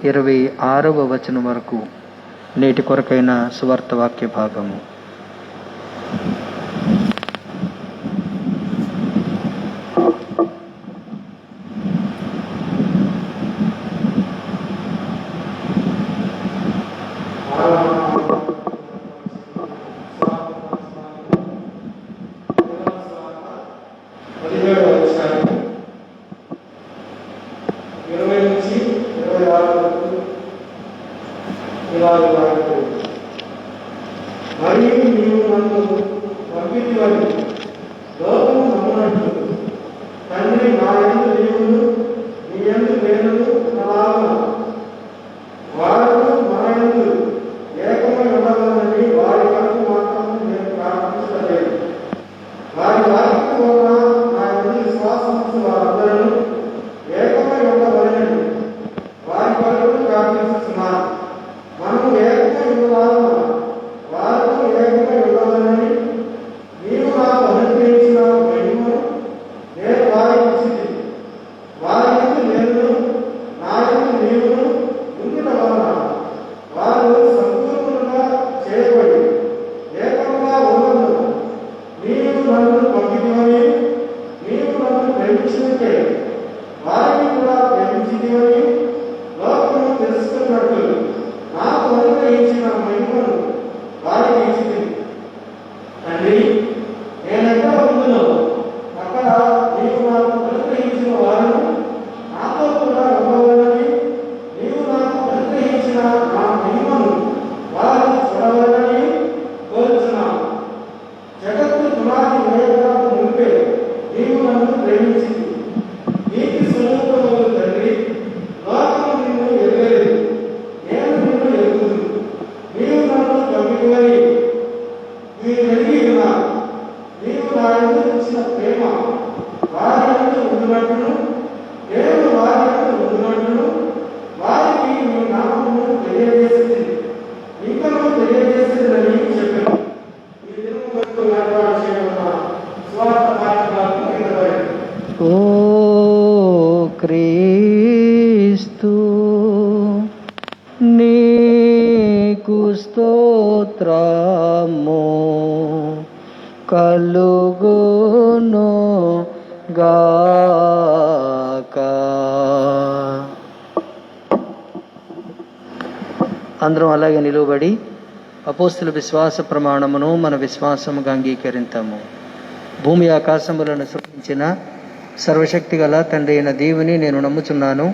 26వ వచనం వరకు నేటి కొరకైన సువార్త వాక్య భాగము. మరియు నీవు నన్ను పంపితివని లోకము నమ్మునట్లు తండ్రి నా యందు నీవును నీ యందు నేనును అలాగున వారు మన యందు ఏకమై ఉండాలని వారి కొరకు మాత్రం నేను ప్రార్థించలేదు. వారి వాక్యం వలన నా యందు విశ్వాసముంచు వారందరూ ఏకమై ఉండవలెనని వారి కొరకు ప్రార్థిస్తున్నాను. మనము ఏకమై ఉండాలన్న వారు ఏకమై ఉండవలెనని నీవు నాకు అనుగ్రహించిన మహిమను నేను వారికి ఇచ్చింది. వారి యందు నేనును నా యందు నీవును ఉండుట వలన వారు సంపూర్ణంగా చేయబడి ఏకంగా ఉన్నందున నీవు నన్ను పంపితివని నీవు నన్ను ప్రేమించినట్టే వారిని కూడా ప్రేమించితివని లోకము తెలుసుకున్నట్టు నాకు అనుగ్రహించిన మహిమను వారికి ఇచ్చింది. తండ్రి, నేనెక్కడ ఉందునో అక్కడ నీవు నాకు అనుగ్రహించిన వారు నాతో కూడా ఉండవలనని నీవు నాకు అనుగ్రహించిన నా మహిమను వారు చూడవలనని కోరుచున్నాను. జగత్తు పునాది వేయడానికి మునిపే నీవు నన్ను ప్రేమించింది. నీతి స్వరూపములు తండ్రి, లోకము నిన్ను ఎరుగలేదు, నేను నిన్ను ఎరుగుదును. నీవు నన్ను పంపితివని నీవు ఎరిగి ఉన్నావు. నీవు నా యందు ఇచ్చిన ప్రేమ వారి యందు ఉండునట్లును నేను వారి యందు ఉండునట్లును వారికి నీ నామమును తెలియజేసింది, ఇంకనూ తెలియజేసిందని చెప్పాను. ఈ దినము వరకు ఏర్పాటు చేయనున్న సువార్త పాఠశాలకు నిలబడింది. ఓ క్రీస్తు, నీకు స్తోత్రము కలుగును గాక. అందరం అలాగే నిలువబడి అపోస్తుల విశ్వాస ప్రమాణమును మన విశ్వాసముగా అంగీకరింతాము. భూమి ఆకాశములను సృష్టించిన సర్వశక్తి గల తండ్రి అయిన దేవుని నేను నమ్ముచున్నాను.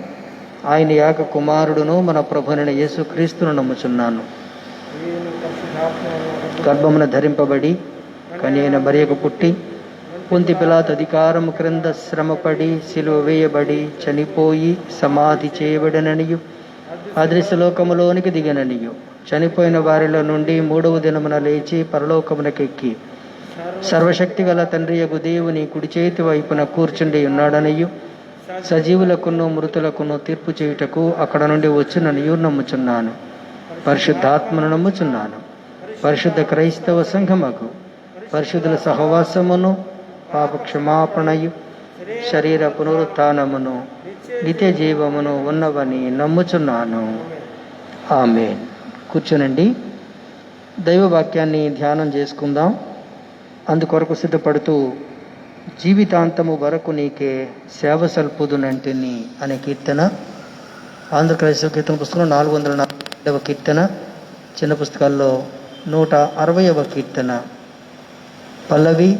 ఆయన యాక కుమారుడును మన ప్రభునైన యేసుక్రీస్తును నమ్ముచున్నాను. గర్భమున ధరింపబడి కని అయిన మరియకు పుట్టి పొంతి పిలాతు అధికారము క్రింద శ్రమపడి సిలువ వేయబడి చనిపోయి సమాధి చేయబడిననియు అదృశ్యలోకములోనికి దిగననియు చనిపోయిన వారిలో నుండి 3వ దినమున లేచి పరలోకమునకెక్కి సర్వశక్తి గల తండ్రియగు దేవుని కుడి చేతి వైపున కూర్చుండి ఉన్నాడనియు సజీవులకును మృతులకును తీర్పు చేయుటకు అక్కడ నుండి వచ్చుననియు నమ్ముచున్నాను. పరిశుద్ధాత్మను నమ్ముచున్నాను. పరిశుద్ధ క్రైస్తవ సంఘముకు పరిశుద్ధుల సహవాసమును పాప క్షమాపణయు శరీర పునరుత్థానమును నిత్య జీవమును ఉన్నవని నమ్ముచున్నాను. ఆమేన్. కూర్చోనండి. దైవవాక్యాన్ని ధ్యానం చేసుకుందాం. అందుకొరకు సిద్ధపడుతూ జీవితాంతము వరకు నీకే సేవ సల్పుదునంటిని అనే కీర్తన, ఆంధ్ర క్రైస్తవ కీర్తన పుస్తకంలో 442వ కీర్తన, చిన్న పుస్తకాల్లో 160వ కీర్తన, పల్లవి,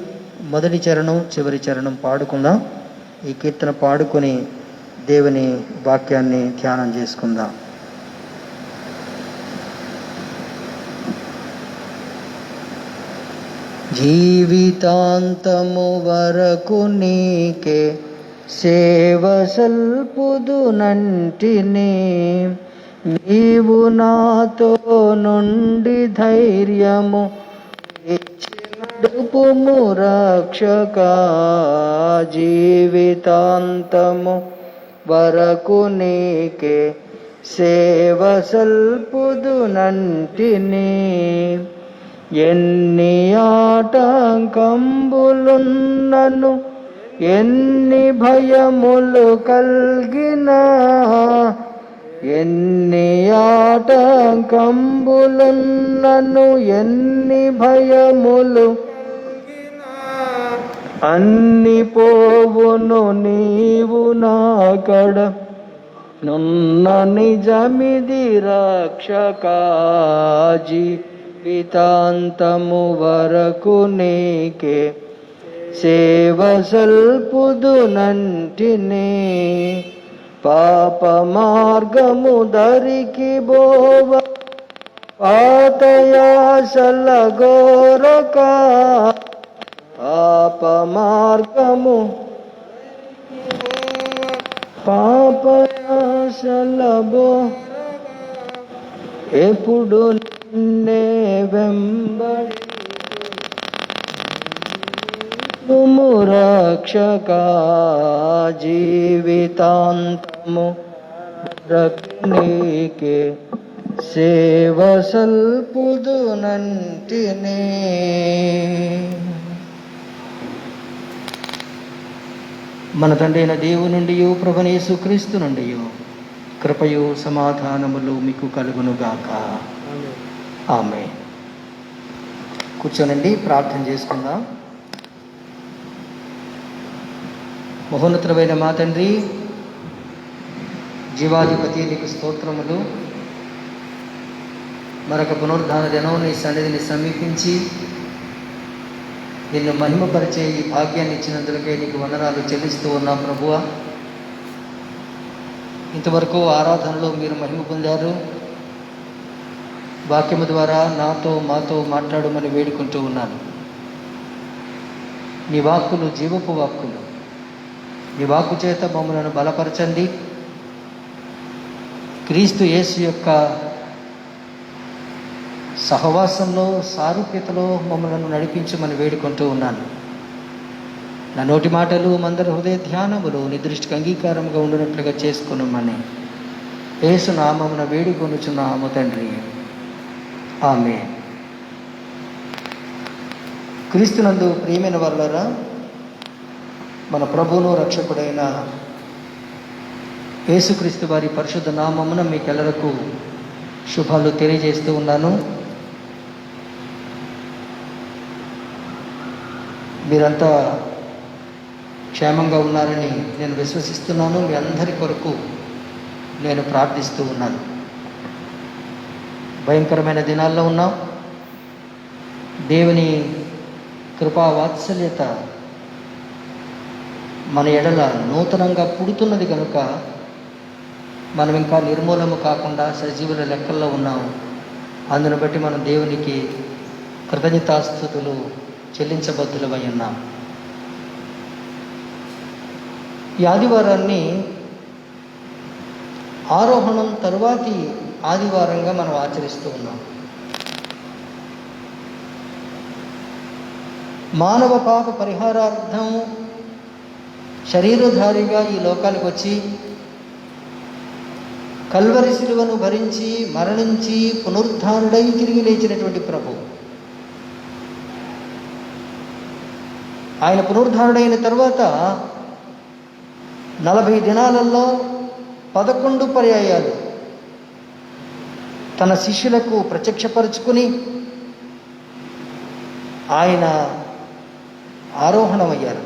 మొదటి చరణం చివరి చరణం పాడుకుందాం. ఈ కీర్తన పాడుకొని దేవుని వాక్యాన్ని ధ్యానం చేసుకుందాం. జీవితాంతము వరకు నీకే సేవ సల్పుదునంటిని నీవు నాతో నుండి ధైర్యము నడుపుము రక్షక. జీవితాంతము వరకు నీకే సేవ సల్పుదునంటిని ఎన్ని ఆటంకంబులున్నను ఎన్ని భయములు కల్గినా ఎన్ని ఆటంకంబులున్నను ఎన్ని భయములు అన్ని పోవును నీవు నాకడ నున్న నిజమిది రక్షకా జీవితాంతము వరకు నీకే సేవ సల్పుదునంటినే పాప మార్గము దరికి బోవ పాతయాసల గోరక పాప మార్గము పాపయాసల బో ఎప్పుడు నిన్నే వెంబడి తుము రక్షకా జీవితాంతము రక్షణీకే సేవ సల్పుదునంటినే. మన తండ్రి అయిన దేవుని నుండి ప్రభువైన యేసుక్రీస్తు నుండి కృపయు సమాధానములు మీకు కలుగునుగాక. ఆమేన్. కూర్చోనండి, ప్రార్థన చేసుకుందాం. మహోన్నతుడైన మా తండ్రి, జీవాధిపతి, నీకు స్తోత్రములు. మరొక పునరుద్ధాన దినం నీ సన్నిధిని సమీపించి నిన్ను మహిమపరిచే ఈ భాగ్యాన్ని ఇచ్చినందుకే నీకు వందనాలు చెల్లిస్తూ ఉన్నాం ప్రభువా. ఇంతవరకు ఆరాధనలో మీరు మహిమ పొందారు. వాక్యము ద్వారా మాతో మాట్లాడమని వేడుకుంటూ ఉన్నాను. నీ వాక్కులు జీవపు వాక్కులు. నీ వాక్కు చేత మమ్మలను బలపరచండి. క్రీస్తు యేసు యొక్క సహవాసంలో సారూప్యతలో మమ్మలను నడిపించమని వేడుకుంటూ ఉన్నాను. నా నోటి మాటలు మందరి హృదయ ధ్యానములు నీ దృష్టికి అంగీకారంగా ఉండినట్లుగా చేసుకున్నామని యేసు నామమున వేడుకొనుచున్నాము తండ్రి. ఆమేన్. క్రీస్తునందు ప్రియమైన వారులారా, మన ప్రభువును రక్షకుడైన యేసుక్రీస్తు వారి పరిశుద్ధ నామమున మీకెల్లరకు శుభాలు తెలియజేస్తూ ఉన్నాను. మీరంతా క్షేమంగా ఉన్నారని నేను విశ్వసిస్తున్నాను. మీ అందరి కొరకు నేను ప్రార్థిస్తూ ఉన్నాను. భయంకరమైన దినాల్లో ఉన్నాం. దేవుని కృపా వాత్సల్యత మన ఎడల నూతనంగా పుడుతున్నది కనుక మనం ఇంకా నిర్మూలము కాకుండా సజీవుల లెక్కల్లో ఉన్నాం. అందును బట్టి మనం దేవునికి కృతజ్ఞతాస్తుతులు చెల్లించబద్దులమై ఉన్నాం. ఈ ఆదివారాన్ని ఆరోహణం తరువాతి ఆదివారంగా మనం ఆచరిస్తూ ఉన్నాం. మానవ పాప పరిహారార్థం శరీరధారిగా ఈ లోకానికి వచ్చి కల్వరి శిలువను భరించి మరణించి పునరుద్ధానుడై తిరిగి లేచినటువంటి ప్రభు, ఆయన పునరుద్ధానుడైన తర్వాత 40 దినాలలో 11 పర్యాయాలు తన శిష్యులకు ప్రత్యక్షపరుచుకుని ఆయన ఆరోహణమయ్యారు.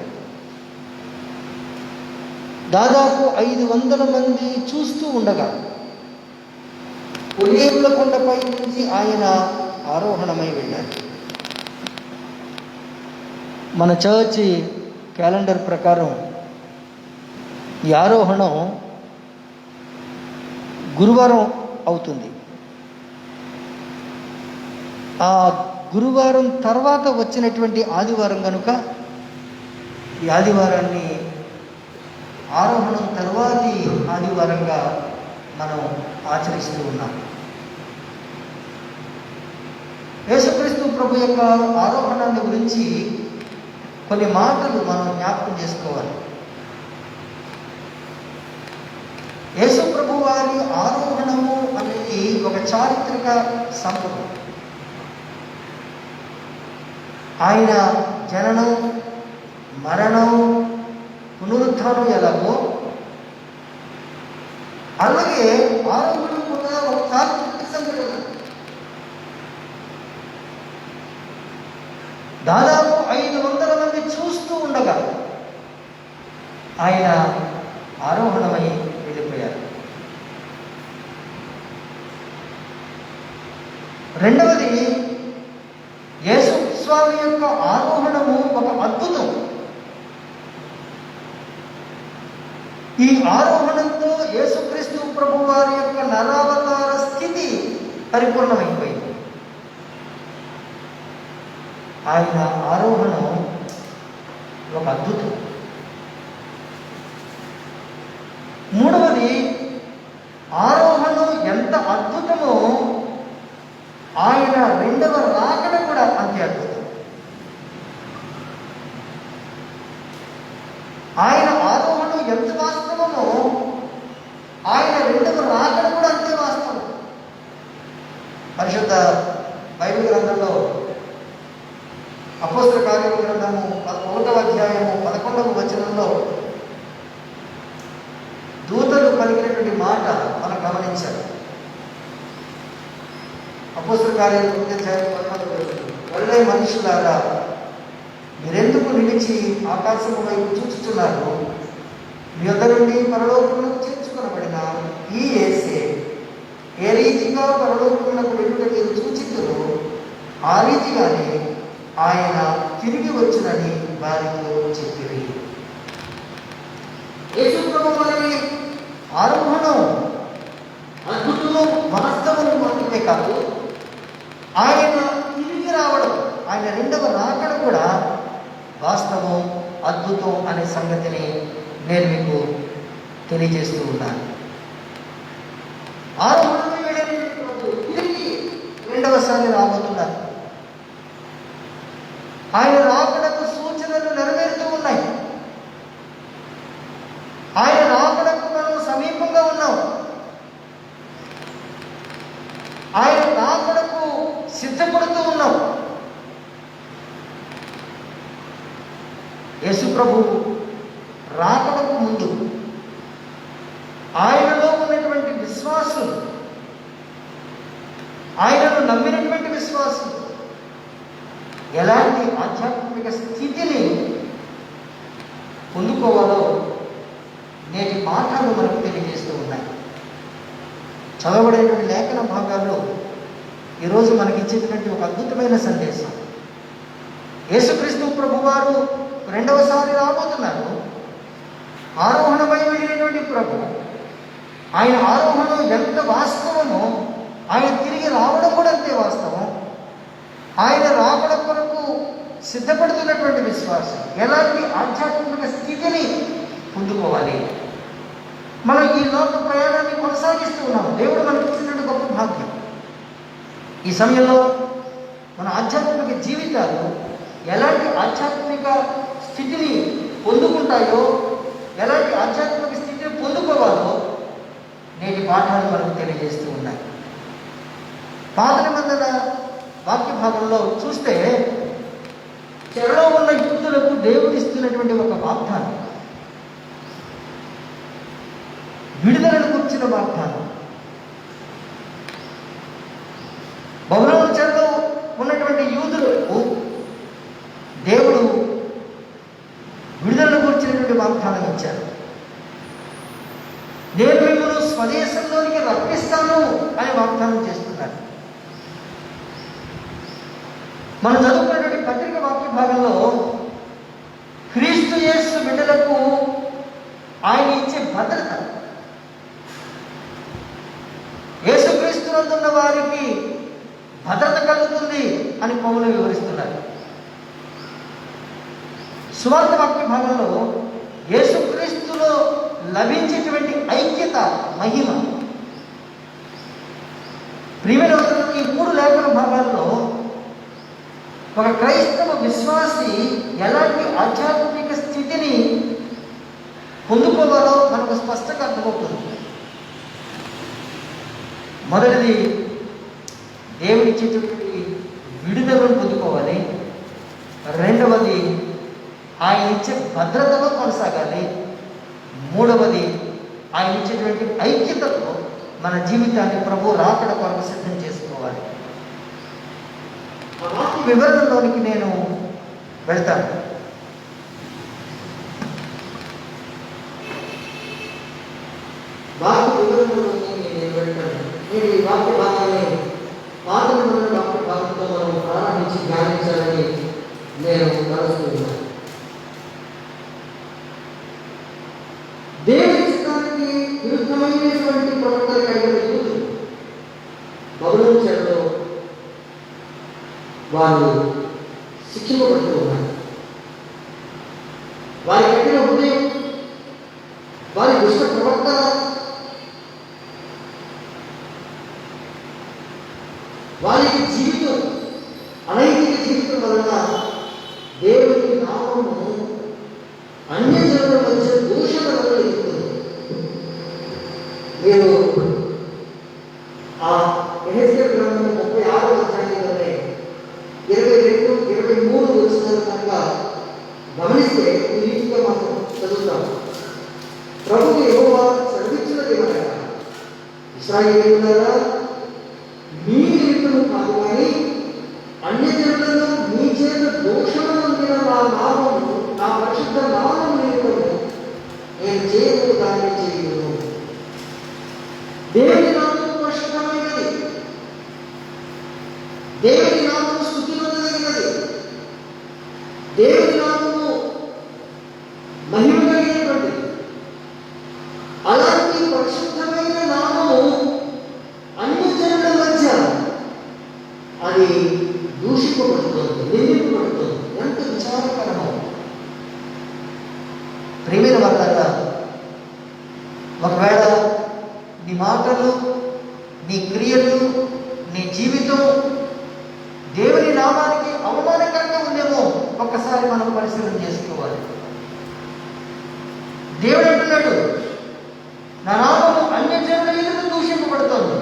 దాదాపు 500 మంది చూస్తూ ఉండగా ఒలీవల కొండపై నుంచి ఆయన ఆరోహణమై వెళ్ళారు. మన చర్చి క్యాలెండర్ ప్రకారం ఈ ఆరోహణం గురువారం అవుతుంది. ఆ గురువారం తర్వాత వచ్చినటువంటి ఆదివారం కనుక ఈ ఆదివారాన్ని ఆరోహణం తర్వాతి ఆదివారంగా మనం ఆచరిస్తూ ఉన్నాం. యేసుక్రీస్తు ప్రభు యొక్క ఆరోహణాన్ని గురించి కొన్ని మాటలు మనం జ్ఞాపకం చేసుకోవాలి. యేసు ప్రభు వారి ఆరోహణము అనేది ఒక చారిత్రక సంభవం. ఆయన జననం, మరణం, పునరుద్ధానం ఎలాగో అలాగే ఆరోహణం కూడా ఒక తాత్విక సంఘటన. దాదాపు 500 మంది చూస్తూ ఉండగా ఆయన ఆరోహణమై వెళ్ళిపోయారు. రెండవది, యేసు స్వామి యొక్క ఆరోహణము ఒక అద్భుతం. ఈ ఆరోహణంతో యేసుక్రీస్తు ప్రభు వారి యొక్క నరావతార స్థితి పరిపూర్ణమైపోయింది. ఆయన ఆరోహణం ఒక అద్భుతం. మూడవది, ఆరోహణం ఎంత అద్భుతమో ఆయన రెండవ రాకడ కూడా అంతే అద్భుతం. ఆయన ఆరోహణం ఎంత వాస్తవమో ఆయన రెండవ రాకడ కూడా అంతే వాస్తవం. పరిశుద్ధ బైబిల్ గ్రంథంలో అపోస్తల కార్యముల గ్రంథము 1వ అధ్యాయము 11వ వచనంలో దూతలు పలికినటువంటి మాట మనం గమనించాలి. అపోస్తల కార్యాలు 1వ అధ్యాయం 11వ వచనం, "వల్లే మనుషులారా, మీరెందుకు నిలిచి ఆకాశము వైపు చూచుచున్నారు? మీ వద్ద నుండి పరలోకములకు చేర్చుకొనబడిన ఈ యేసే ఏ రీతిగా పరలోకములకు వెళ్ళుట మీరు చూచితురో ఆ రీతిగానే ఆయన తిరిగి వచ్చునని వారితో చెప్పిరి." యేసు ప్రభు వారి ఆరోహణం అద్భుతము, వాస్తవం మాత్రమే కాదు, ఆయన తిరిగి రావడం, ఆయన రెండవ రాకడ కూడా వాస్తవం, అద్భుతం అనే సంగతిని నేను మీకు తెలియజేస్తూ ఉన్నాను. ఆరోహణమై వెళ్ళినటువంటి ప్రభు తిరిగి రెండవసారి రాబోతున్నారు. ఆయన రాకడకు సూచనలు నెరవేరుతూ ఉన్నాయి. ఆయన రాకడకు మనం సమీపంగా ఉన్నాం. ఆయన రాకడకు సిద్ధపడుతూ ఉన్నాం. యేసు ప్రభు రాకడకు ముందు ఆయనలో ఉన్నటువంటి విశ్వాసులు, ఆయనను నమ్మినటువంటి విశ్వాసులు ఎలాంటి ఆధ్యాత్మిక స్థితిని పొందుకోవాలో నేటి పాఠాలు మనకు తెలియజేస్తూ ఉన్నాయి. చదవబడేటువంటి లేఖన భాగాల్లో ఈరోజు మనకి ఇచ్చేటువంటి ఒక అద్భుతమైన సందేశం. యేసుక్రీస్తు ప్రభువారు రెండవసారి రాబోతున్నారు. ఆరోహణమై వెళ్ళినటువంటి ప్రభు, ఆయన ఆరోహణం ఎంత వాస్తవమో ఆయన తిరిగి రావడం కూడా అంతే వాస్తవం. ఆయన రాకడ కొరకు సిద్ధపడుతున్నటువంటి విశ్వాసం ఎలాంటి ఆధ్యాత్మిక స్థితిని పొందుకోవాలి. మనం ఈ లోక ప్రయాణాన్ని కొనసాగిస్తూ ఉన్నాము. దేవుడు మనకి ఇచ్చినటువంటి గొప్ప భాగ్యం. ఈ సమయంలో మన ఆధ్యాత్మిక జీవితాలు ఎలాంటి ఆధ్యాత్మిక స్థితిని పొందుకుంటాయో, ఎలాంటి ఆధ్యాత్మిక స్థితిని పొందుకోవాలో నేటి పాఠాలు మనకు తెలియజేస్తూ ఉన్నాయి. పాత నిబంధన వాక్య భాగంలో చూస్తే చెరలో ఉన్న యూదులకు దేవుడు ఇస్తున్నటువంటి ఒక వాగ్దానం, విడుదలను గురించిన వాగ్దానం. బబులోను చెరలో ఉన్నటువంటి యూదులకు దేవుడు విడుదలను గురించినటువంటి వాగ్దానం ఇచ్చారు. నేను మిమ్మల్ని స్వదేశంలోనికి రప్పిస్తాను అని వాగ్దానం చేస్తున్నారు. మనం చదువుకున్నటువంటి పత్రిక వాక్య భాగంలో క్రీస్తు యేసు బిడ్డలకు ఆయన ఇచ్చే భద్రత, యేసుక్రీస్తునందున్న వారికి భద్రత కలుగుతుంది అని పౌలు వివరిస్తున్నారు. సువార్త వాక్య భాగంలో యేసుక్రీస్తులో లభించేటువంటి ఐక్యత, మహిమ. ప్రియమైన ఈ 3 లేఖన భాగాల్లో ఒక క్రైస్తవ విశ్వాసి ఎలాంటి ఆధ్యాత్మిక స్థితిని పొందుకోవాలో మనకు స్పష్టంగా అర్థమవుతుంది. మొదటిది, దేవుడిచ్చేటువంటి విడుదలను పొందుకోవాలి. రెండవది, ఆయన ఇచ్చే భద్రతలో కొనసాగాలి. మూడవది, ఆయన ఇచ్చేటువంటి ఐక్యతతో మన జీవితాన్ని ప్రభు రాకడ కొరకు సిద్ధం చేసుకోవాలి. ఆ వాక్య వివరణలోనికి నేను వెళ్తాను. వాక్య వివరణలోకి నేను వెళ్తాను. నేను ఈ వాక్య భాగాన్ని పాఠంలో వాక్య భాగంతో మనం ప్రారంభించి ధ్యానించాలని నేను తలుస్తున్నాను. దేవుని చిత్తానికి విరుద్ధమైనటువంటి ప్రవర్తన కలిగిన యూదులు బబులోను చెరలో వారు శిక్షింపబడుతూ ఉన్నారు. వారి కఠిన హృదయం, వారి దుష్ట ప్రవర్తన, వారి జీవితం, అనైతిక జీవితం వలన దేవుని నామము అన్యజనుల మధ్య దూషణ వల్ల ఎదుగుతుంది. మీరు ఆ యెహెజ్కేలు గ్రంథం 36వ అధ్యాయంలోనే 22, 23 వచనాలు కనుక గమనిస్తే ఈ రీతిగా మనం చదువుతాం. ప్రభువు యెహోవా సెలవిచ్చినది ఏమనగా, ఇశ్రాయేలీయులారా, మీ నిమిత్తము కాదు కానీ అన్యజనులను మీ చేత దోషణ పొందిన నా నామము, నా పరిశుద్ధ నామం నిమిత్తము నేను చేయకు దాన్ని చేయను. దేవుని నామము పరిశుద్ధమైనది, దేవుని నామము స్తుతించదగినది, దేవుని నామము మహిమ కలిగినటువంటిది. అలాంటి పరిశుద్ధమైన నామము అన్యజనుల మధ్య అది దూషింపబడుతుంది, నిందింపబడుతుంది. ఎంత విచారకరమో! ప్రియమైన వారులారా, ఒకవేళ నీ మాటలు, నీ క్రియలు, నీ జీవితం దేవుని నామానికి అవమానకరంగా ఉందేమో ఒక్కసారి మనం పరిశీలన చేసుకోవాలి. దేవుడు అంటున్నాడు, నా నామము అన్యజనుల ఎదుట దూషింపబడుతోంది.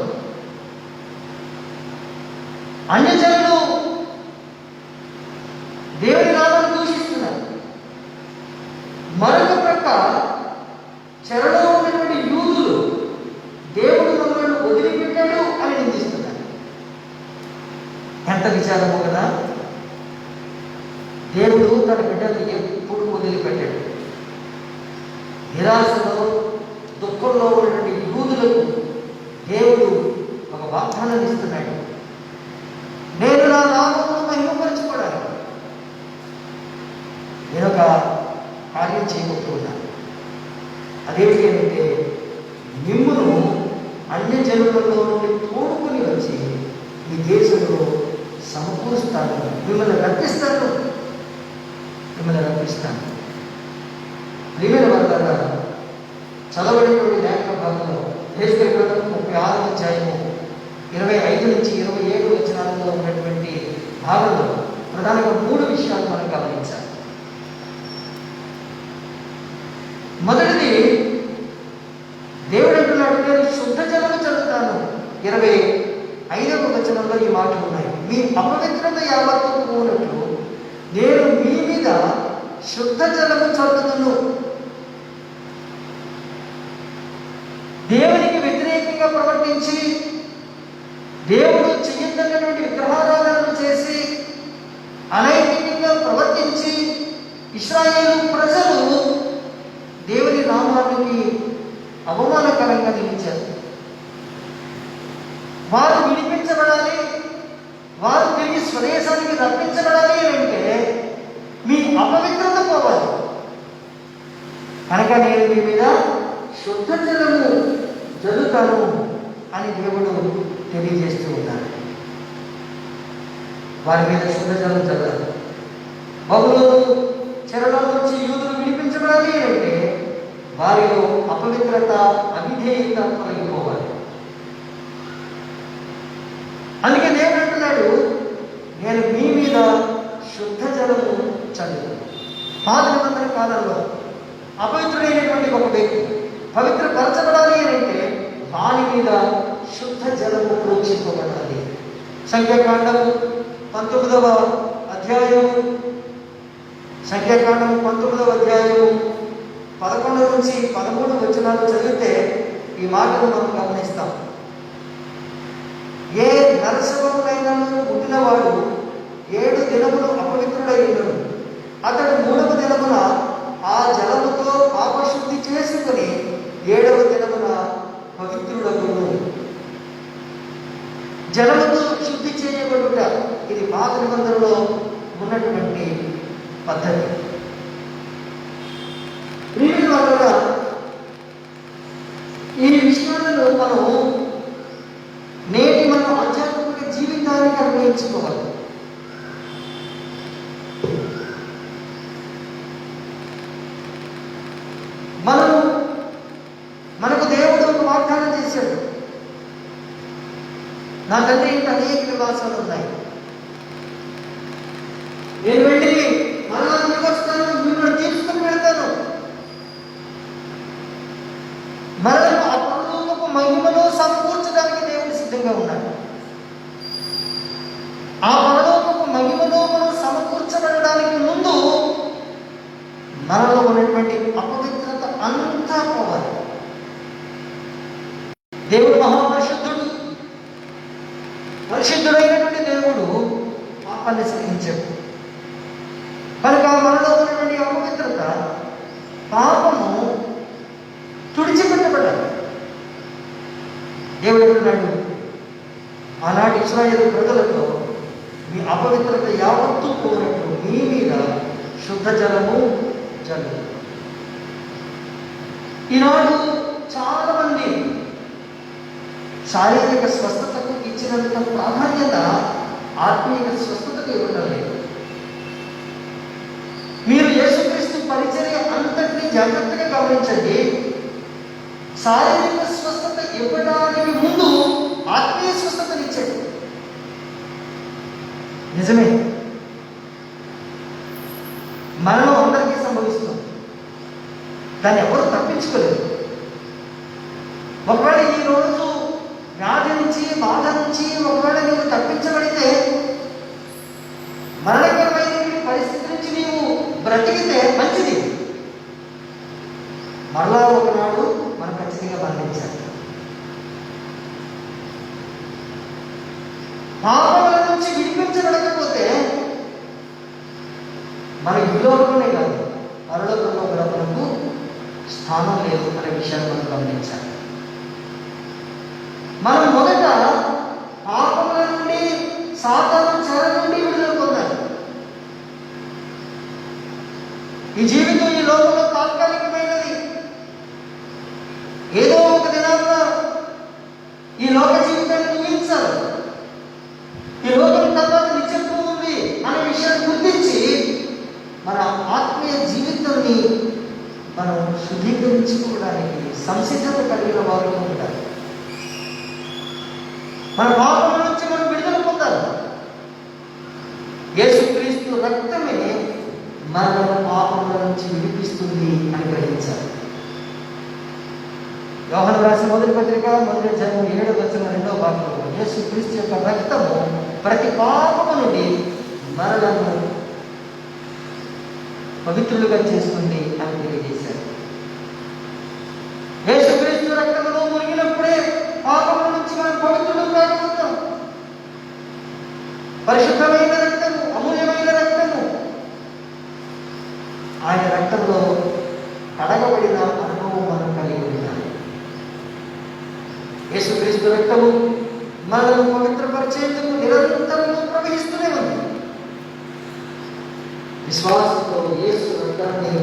అన్యజనులు దేవుని నామాన్ని దూషిస్తున్నారు. మరొక ప్రక్క చెరలో ఉన్నటువంటి యూదులు దేవుడు మమ్మల్ని వదిలిపెట్టాడు అని నిందిస్తున్నారు. ఎంత విచారమో కదా! దేవుడు తన బిడ్డలు ఎప్పుడు వదిలిపెట్టాడు. నిరాశలో, దుఃఖంలో ఉన్నటువంటి యూదులకు దేవుడు ఒక వాగ్దానం ఇస్తున్నాడు. నేను నా నామమును మహిమపరచుకోవడానికి నేను ఒక కార్యం చేయబోతున్నాను. అదేమిటంటే, మిమ్మును అన్యజనులలో నుండి తోడుకొని వచ్చి ఈ దేశంలో సమకూరుస్తాను, మిమ్మల్ని రప్పిస్తాను. ప్రియమైన వారులారా, చదవబడినటువంటి లేఖన భాగంలో యెహెజ్కేలు గ్రంథం 36వ అధ్యాయము 25 నుంచి 27 వచనాలలో ఉన్నటువంటి భాగంలో ప్రధానంగా 3 విషయాలు మనం గమనించాలి. మొదటిది, దేవుడు అంటున్నాడు, నేను శుద్ధ జలము చల్లుతాను. 25వ వచనంలో ఈ మాటలు ఉన్నాయి. మీ అపవిత్రత యావత్తు పోనట్లు నేను మీ మీద శుద్ధ జలము చల్లుతును. దేవునికి వ్యతిరేకంగా ప్రవర్తించి, దేవుడు చెయ్యొద్దన్నటువంటి విగ్రహారాధనలు చేసి, అనైతికంగా ప్రవర్తించి ఇశ్రాయేలు ప్రజలు దేవుని నామానికి అవమానకరంగా నిలిచారు. వారు విడిపించబడాలి, వారు తిరిగి స్వదేశానికి రప్పించబడాలి అంటే మీ అపవిత్రత పోవాలి. కనుక నేను మీ మీద శుద్ధ జలము జల్లుతాను అని దేవుడు తెలియజేస్తూ ఉన్నారు. వారి మీద శుద్ధ జలం చల్లాలి. బబులోను చెరలో నుంచి యూదులు విడిపించబడాలి అంటే వారిలో అపవిత్రత, అవిధేయత తొలగిపోవాలి. అందుకే దేవుడు అంటున్నాడు, నేను మీ మీద శుద్ధ జలము చల్లుతాను. పాత నిబంధన కాలంలో అపవిత్రుడైనటువంటి ఒక వ్యక్తి పవిత్రపరచబడాలి అంటే వారి మీద శుద్ధ జలము ప్రోక్షింపబడాలి. సంఖ్యాకాండము 19వ అధ్యాయము 19వ అధ్యాయము 12వ వచనంలో 19వ అధ్యాయము 19వ వచనంలో 19వ అధ్యాయము 19వ వచనంలో 19వ అధ్యాయము 19వ వచనంలో 19వ అధ్యాయము 19వ వచనంలో 19వ అధ్యాయము 19వ వచనంలో 19వ అధ్యాయము 19వ వచనంలో 19వ అధ్యాయము 19వ వచనంలో 19వ 11 నుంచి 13 వచనాలు చదివితే ఈ మాటలు మనం గమనిస్తాం. ఏ నరసవమునైనను పుట్టినవాడు 7 దినములు అపవిత్రుడైనను, అతడు 3వ దినమున ఆ జలముతో పాపశుద్ధి చేసుకుని 7వ దినమున పవిత్రుడగును. జలముతో శుద్ధి చేయబడుట ఇది పాత నిబంధనలో ఉన్నటువంటి పద్ధతి. ప్రియుల వల్ల ఈ విషయాలను మనం నేటి మనం ఆధ్యాత్మిక జీవితానికి అన్వయించుకోవాలి. మనకు దేవుడు ఒక వాగ్దానం చేశాడు. నా తండ్రి ఇంటి అనేక నివాసాలు ఉన్నాయి, నేను వెళ్ళి మరలా తిరిగి వస్తాను, మిమ్మల్ని తీసుకుని వెళ్తాను. మరలా ఆ పరలోకపు మహిమను సమకూర్చడానికి దేవుడు సిద్ధంగా ఉన్నాడు. ఆ పరలోకపు మహిమను మనం సమకూర్చబడడానికి ముందు మనలో ఉన్నటువంటి అపవిత్రత అంతా పోవాలి. దేవుడు మహాపరిశుద్ధుడు, పరిశుద్ధుడైనటువంటి దేవుడు పాపాన్ని సహించాడు. కనుక మనలో ఉన్నటువంటి అపవిత్రత, పాపము తుడిచిపెట్టబడాలి. దేవుడు అంటున్నాడు ఆనాటి ఇశ్రాయేలు ప్రజలతో, మీ అపవిత్రత యావత్తు పోనట్టు మీ మీద శుద్ధ జలము జల్లు. ఈనాడు చాలా మంది శారీరక స్వస్థతకు ఇచ్చినంత ప్రాధాన్యత ఆత్మీయ స్వస్థతకు ఇవ్వడం లేదు. మీరు యేసుక్రీస్తు పరిచర్య అంతటినీ జాగ్రత్తగా గమనించండి. శారీరక స్వస్థత ఇవ్వడానికి ముందు ఆత్మీయ స్వస్థతనిచ్చాడు. నిజమే, మరణం అందరికీ సంభవిస్తుంది, దాన్ని ఎవరు తప్పించుకోలేదు. ఒకవేళ ఈ రోజు వ్యాధి నుంచి, బాధ నుంచి ఒకవేళ నీవు తప్పించబడితే, మరణకరమైన పరిస్థితి నుంచి నీవు బ్రతికితే మంచిది. మరలా ఒకనాడు మనం ఖచ్చితంగా మరణించాలి. పాపముల నుంచి విడిపించబడకపోతే మన విలోకంలోనే కాదు, పరలోకంలో కూడా మనకు స్థానం లేదు అనే విషయాన్ని మనం గమనించాలి. మనం మొదట పాపముల నుండి, సాతాను చెర నుండి విడుదల పొందాలి. ఈ జీవితం ఈ లోకంలో తాత్కాలికమైనది. ఏదో ఒక దినాన్న ఈ లోక జీవితాన్ని ముగించాలి. ఈ లోకం తర్వాత నిత్యత్వం ఉంది అనే విషయాన్ని గుర్తించి మన ఆత్మీయ జీవితాన్ని మనం శుద్ధీకరించుకోవడానికి సంసిద్ధత కలిగిన వారు ఉండాలి. మన పాపముల నుంచి మనం విడుదల పొందాలి. యేసుక్రీస్తు రక్తమే మన పాపముల నుంచి విడిపిస్తుంది అని గ్రహించాలి. యోహాను రాసిన మొదటి పత్రిక 1వ అధ్యాయం 7వ వచనం 2వ భాగంలో యేసుక్రీస్తు యొక్క రక్తము ప్రతి పాపము నుండి మనలను పవిత్రులుగా చేస్తుంది అని తెలియజేశారు. యేసుక్రీస్తు రక్తములో మునిగినప్పుడే పాపముల నుంచి మనం పవిత్రులు కాగలుగుతాం. పరిశుద్ధమైన రక్తము, అమూల్యమైన రక్తము, ఆయన రక్తంలో కడగబడిన అనుభవం మనం కలిగి ఉండాలి. యేసుక్రీస్తు రక్తము మనల్ని పవిత్రపరిచేందుకు నిరంతరము ప్రవహిస్తూనే ఉంది. విశ్వాసంతో యేసు రక్తాన్ని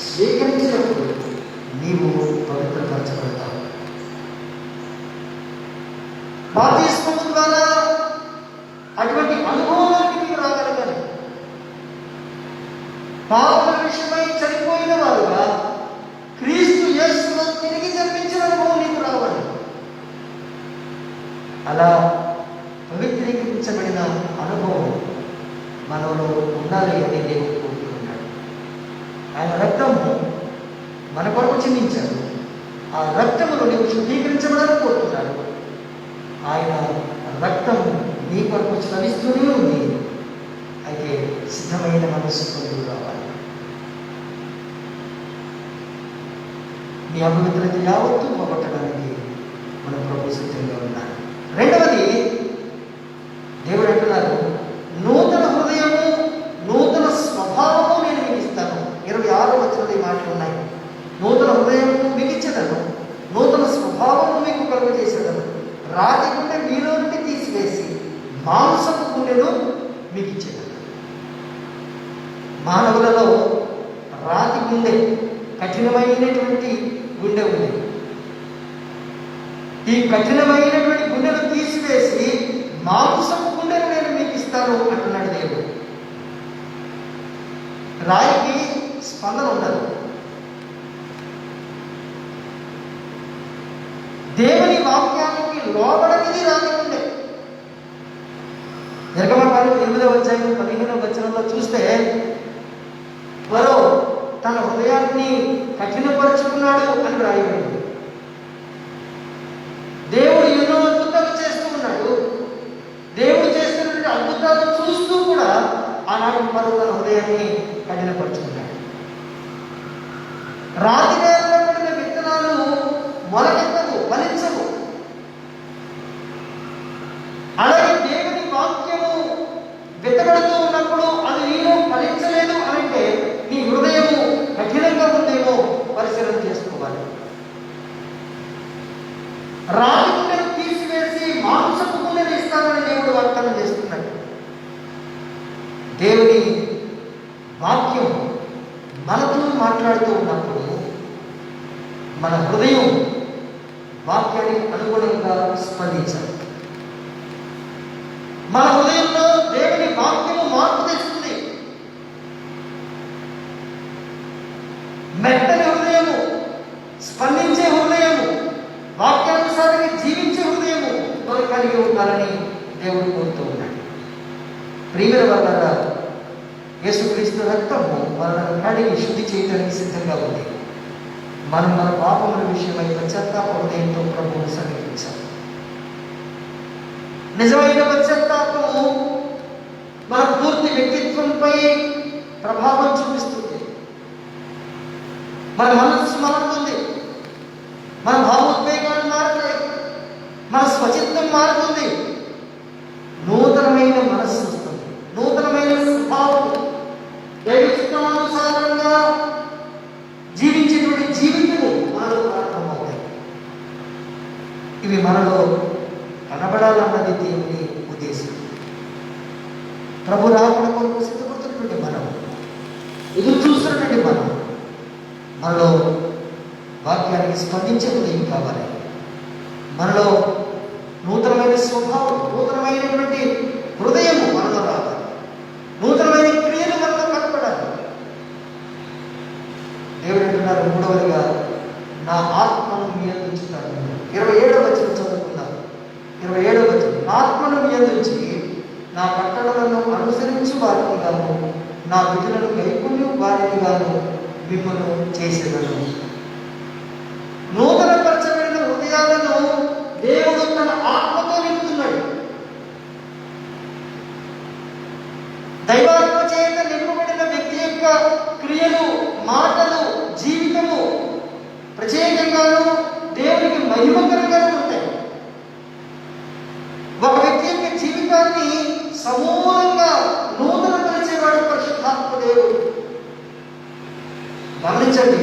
స్వీకరించినప్పుడు నీవు పవిత్రపరచబడతావు. బాప్తిస్మము ద్వారా అటువంటి అనుభవానికి నీవు రాగలగాలి. పాపముల విషయమై చనిపోయిన వారుగా క్రీస్తు యేసులో తిరిగి జన్మించిన అనుభవం నీకు రావాలి. అలా పవిత్రీకరించబడిన అనుభవం మనలో ఉండాలి అని దేవుడు కోరుకుంటున్నాడు. ఆయన రక్తము మన కొరకు చిందించాడు. ఆ రక్తములో నీవు శుద్ధీకరించబడాలని కోరుతున్నాడు. ఆయన రక్తము నీ కొరకు స్రవిస్తూనే ఉంది. అయితే సిద్ధమైన మనస్సు పొందుకు రావాలి. నీ అపవిత్రత యావత్తు పోగొట్టడానికి మన ప్రభు సిద్ధంగా ఉన్నారు. రెండవది, దేవుడు అంటున్నారు, నూతన హృదయము, నూతన స్వభావము నేను మీకు ఇస్తాను. 26వ వచనంలో ఈ మాటలు ఉన్నాయి. నూతన హృదయము మీకు ఇచ్చేదను, నూతన స్వభావము మీకు కలుగజేసేదను, రాతి గుండె మీలో నుండి తీసివేసి మాంసపు గుండెను మీకు ఇచ్చేదను. మానవులలో రాతి గుండె, కఠినమైనటువంటి గుండె ఉంది. ఈ కఠినమైనటువంటి గుండెను తీసివేసి మాంసపు గుండెను నేను మీకు ఇస్తాను అంటున్నాడు దేవుడు. రాయికి స్పందన ఉండదు. దేవుని వాక్యానికి లోబడనిది రాతి గుండె. నిర్గమకాండం 8వ అధ్యాయం 15వ వచనంలో చూస్తే, ఫరో తన హృదయాన్ని కఠినపరుచుకున్నాడు అని రాయబడింది. దేవుడు ఎన్నో అద్భుతాలు చేస్తూ ఉన్నాడు. దేవుడు చేస్తున్నటువంటి అద్భుతాలు చూస్తూ కూడా ఆనాడు ఫరో తన హృదయాన్ని కఠినపరుచుకున్నాడు. రాతి నేలలో పడిన విత్తనాలు మొలకెత్తవు, ఫలించవు. అలాగే దేవుని వాక్యము వెతబడుతూ ఉన్నప్పుడు అది నీలో ఫలించలేదు అంటే నీ హృదయము కఠినంగా ఉందేమో పరిశీలన చేసుకోవాలి. రాతి గుండెను తీసివేసి మాంసపు గుండెను ఇస్తానని దేవుడు వాగ్దానం చేస్తున్నాడు. దేవుని వాక్యం మనతో మాట్లాడుతూ ఉన్నప్పుడు మన హృదయం వాక్యానికి అనుగుణంగా స్పందించాలి. మన హృదయంలో దేవుని వాక్యము మార్పు తెస్తుంది. మెత్తని హృదయము, స్పందించే హృదయము, వాక్యానుసారంగా జీవించే హృదయము మనం కలిగి ఉండాలని దేవుడు కోరుతూ ఉన్నాడు. ప్రియమైన వాళ్ళారా, యేసుక్రీస్తు రక్తము మనల్ని కడిగి శుద్ధి చేయడానికి సిద్ధంగా ఉంది. మనం మన పాపముల విషయమై పశ్చాత్తాప హృదయంతో ప్రభువును సమీపించాలి. నిజమైన పశ్చాత్తాపము మన పూర్తి వ్యక్తిత్వంపై ప్రభావం చూపిస్తుంది. మన మనస్సు మారుతుంది, మన భావోద్వేగాలు మారుతాయి, మన స్వచిత్తం మారుతుంది, నూతనమైన మనస్సు వస్తుంది, నూతనమైన స్వభావం, దైవచిత్తానుసారంగా జీవించేటువంటి జీవితము మనలో ప్రారంభమవుతాయి. ఇవి మనలో కనబడాలన్నది దేవుని ఉద్దేశం. ప్రభు రాకడ కొరకు సిద్ధపడుతున్నటువంటి మనం, ఎదురు చూస్తున్నటువంటి మనం, మనలో వాక్యానికి స్పందించే హృదయం కావాలి. మనలో నూతనమైన స్వభావం, నూతనమైనటువంటి హృదయము మనలో రావాలి. నూతనమైన క్రియలు మనలో కనపడాలి. దేవుడు అంటున్నారు, మూడవదిగా నా ఆత్మను మీ యందు ఉంచుతాను. 27వ వచనం చదువుకుందాం. 27వ వచనం, ఆత్మను మీ యందు ఉంచి నా కట్టడలను అనుసరించి వారిని గాను, నా విధులను గైకొని వారిని గాను మిమ్మల్ని చేసేదను. నూతనపరచబడిన హృదయాలను దేవుడు తన ఆత్మతో నింపుతున్నాడు. దైవాత్మ చేత నింపబడిన వ్యక్తి యొక్క క్రియలు, మాటలు, జీవితము ప్రత్యేకంగాను దేవునికి మహిమకరంగానే ఉంటాయి. ఒక వ్యక్తి యొక్క జీవితాన్ని సమూలంగా నూతన పరిచేవాడు పరిశుద్ధాత్మ దేవుడు. గమనించండి,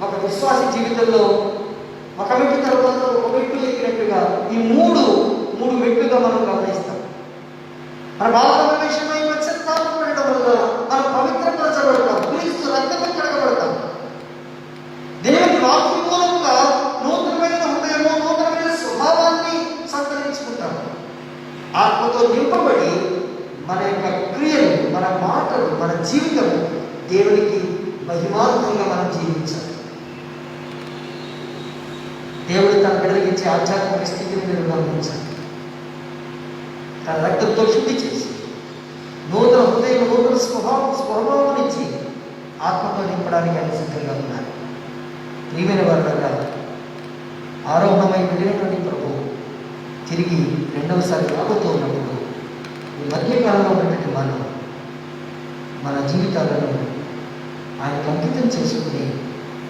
ఒక విశ్వాసి జీవితంలో ఒక వ్యక్తి తర్వాత ఒక వ్యక్తి ఎక్కినట్టుగా ఈ మూడు వ్యక్తులుగా మనం గమనిస్తాం. మన భావన విషయమై పశ్చాత్తాపడడం వల్ల మనం పవిత్రపరచబడతాం, క్రీస్తు రక్తంతో కడగబడతాం. దేవుని వాక్య మూలంగా నూతనమైన హృదయము, నూతనమైన స్వభావాన్ని సంతరించుకుంటాం. ఆత్మతో నింపబడి మన యొక్క క్రియలు, మన మాటలు, మన జీవితము దేవునికి మహిమార్థంగా మనం జీవించాలి. దేవుడు తన బిడ్డలకిచ్చే ఆధ్యాత్మిక స్థితిని మీరు గమనించాలి. తన రక్తంతో శుద్ధి చేసి నూతన హృదయం, నూతన స్వభావం ఇచ్చి ఆత్మతో నింపడానికి ఆయన సిద్ధంగా ఉన్నారు. ప్రియమైన వారులారా, ఆరోహణమై వెళ్ళినటువంటి ప్రభు తిరిగి రెండవసారి రాబోతూ ఉన్నప్పుడు ఈ మధ్యకాలంలో ఉన్నటువంటి మన జీవితాలను ఆయనకు అంకితం చేసుకుని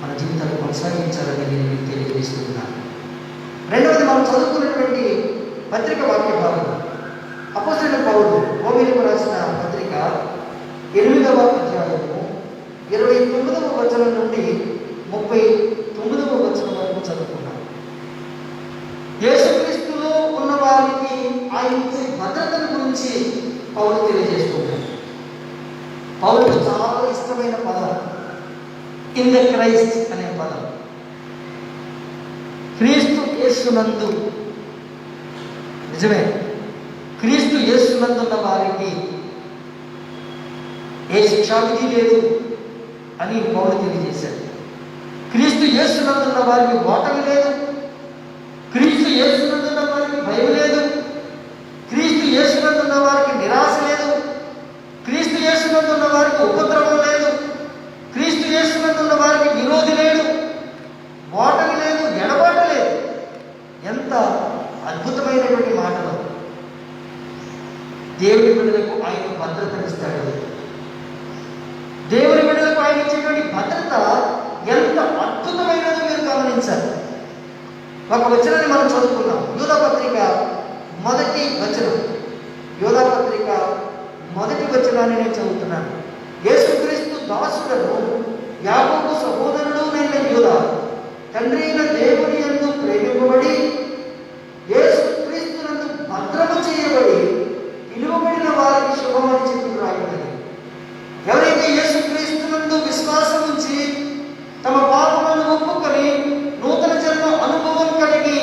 మన జీవితాన్ని కొనసాగించాలని నేను మీకు తెలియజేస్తున్నాను. రెండవది, మనం చదువుకున్నటువంటి పత్రిక వాక్య భాగం అపోస్తలుడైన పౌలు రోమీయులకు రాసిన పత్రిక 8వ అధ్యాయము 29వ వచనం నుండి 39వ వచనం వరకు చదువుకున్నాం. యేసుక్రీస్తులో ఉన్న వారికి ఆయన భద్రతను గురించి పౌలు తెలియజేస్తున్నాడు. పౌలుకు చాలా ఇష్టమైన పదం ఇన్ ద క్రైస్ట్ అనే పదం. క్రీస్తు యేసునందు, నిజమే, క్రీస్తు యేసునందున్న వారికి ఏ శిక్షావిధి లేదు అని పౌలు తెలియజేశాడు. క్రీస్తు యేసునందున్న వారికి ఓటమి లేదు, క్రీస్తు యేసునందున్న వారికి భయం లేదు, క్రీస్తు యేసునందున్న వారికి నిరాశ లేదు, క్రీస్తు యేసునందున్న వారికి ఉపద్రవం లేదు, క్రీస్తు యేసునందున్న వారికి విరోధి లేడు, ఓటమి లేదు, ఎడబాటు లేదు. ఎంత అద్భుతమైనటువంటి మాటలు! దేవుడి బిడ్డలకు ఆయన భద్రతనిస్తాడు. దేవుని బిడ్డలకు ఆయన ఇచ్చేటువంటి భద్రత ఎంత అద్భుతమైనదో మీరు గమనించాలి. ఒక వచనాన్ని మనం చదువుకున్నాం. యూదాపత్రిక 1వ వచనం. యూదాపత్రిక 1వ వచనాన్ని నేను చదువుతున్నాను. యేసుక్రీస్తు దాసులను యాకోబు సహోదరుడు నైన యూదా తండ్రి అయిన దేవుని యందు ప్రేమింపబడి యేసుక్రీస్తునందు భద్రము చేయబడి పిలువబడిన వారికి శుభమని చెప్పి రాయబడింది. ఎవరైతే యేసుక్రీస్తునందు విశ్వాసం ఉంచి తమ పాపములను ఒప్పుకొని నూతన జన్మ అనుభవం కలిగి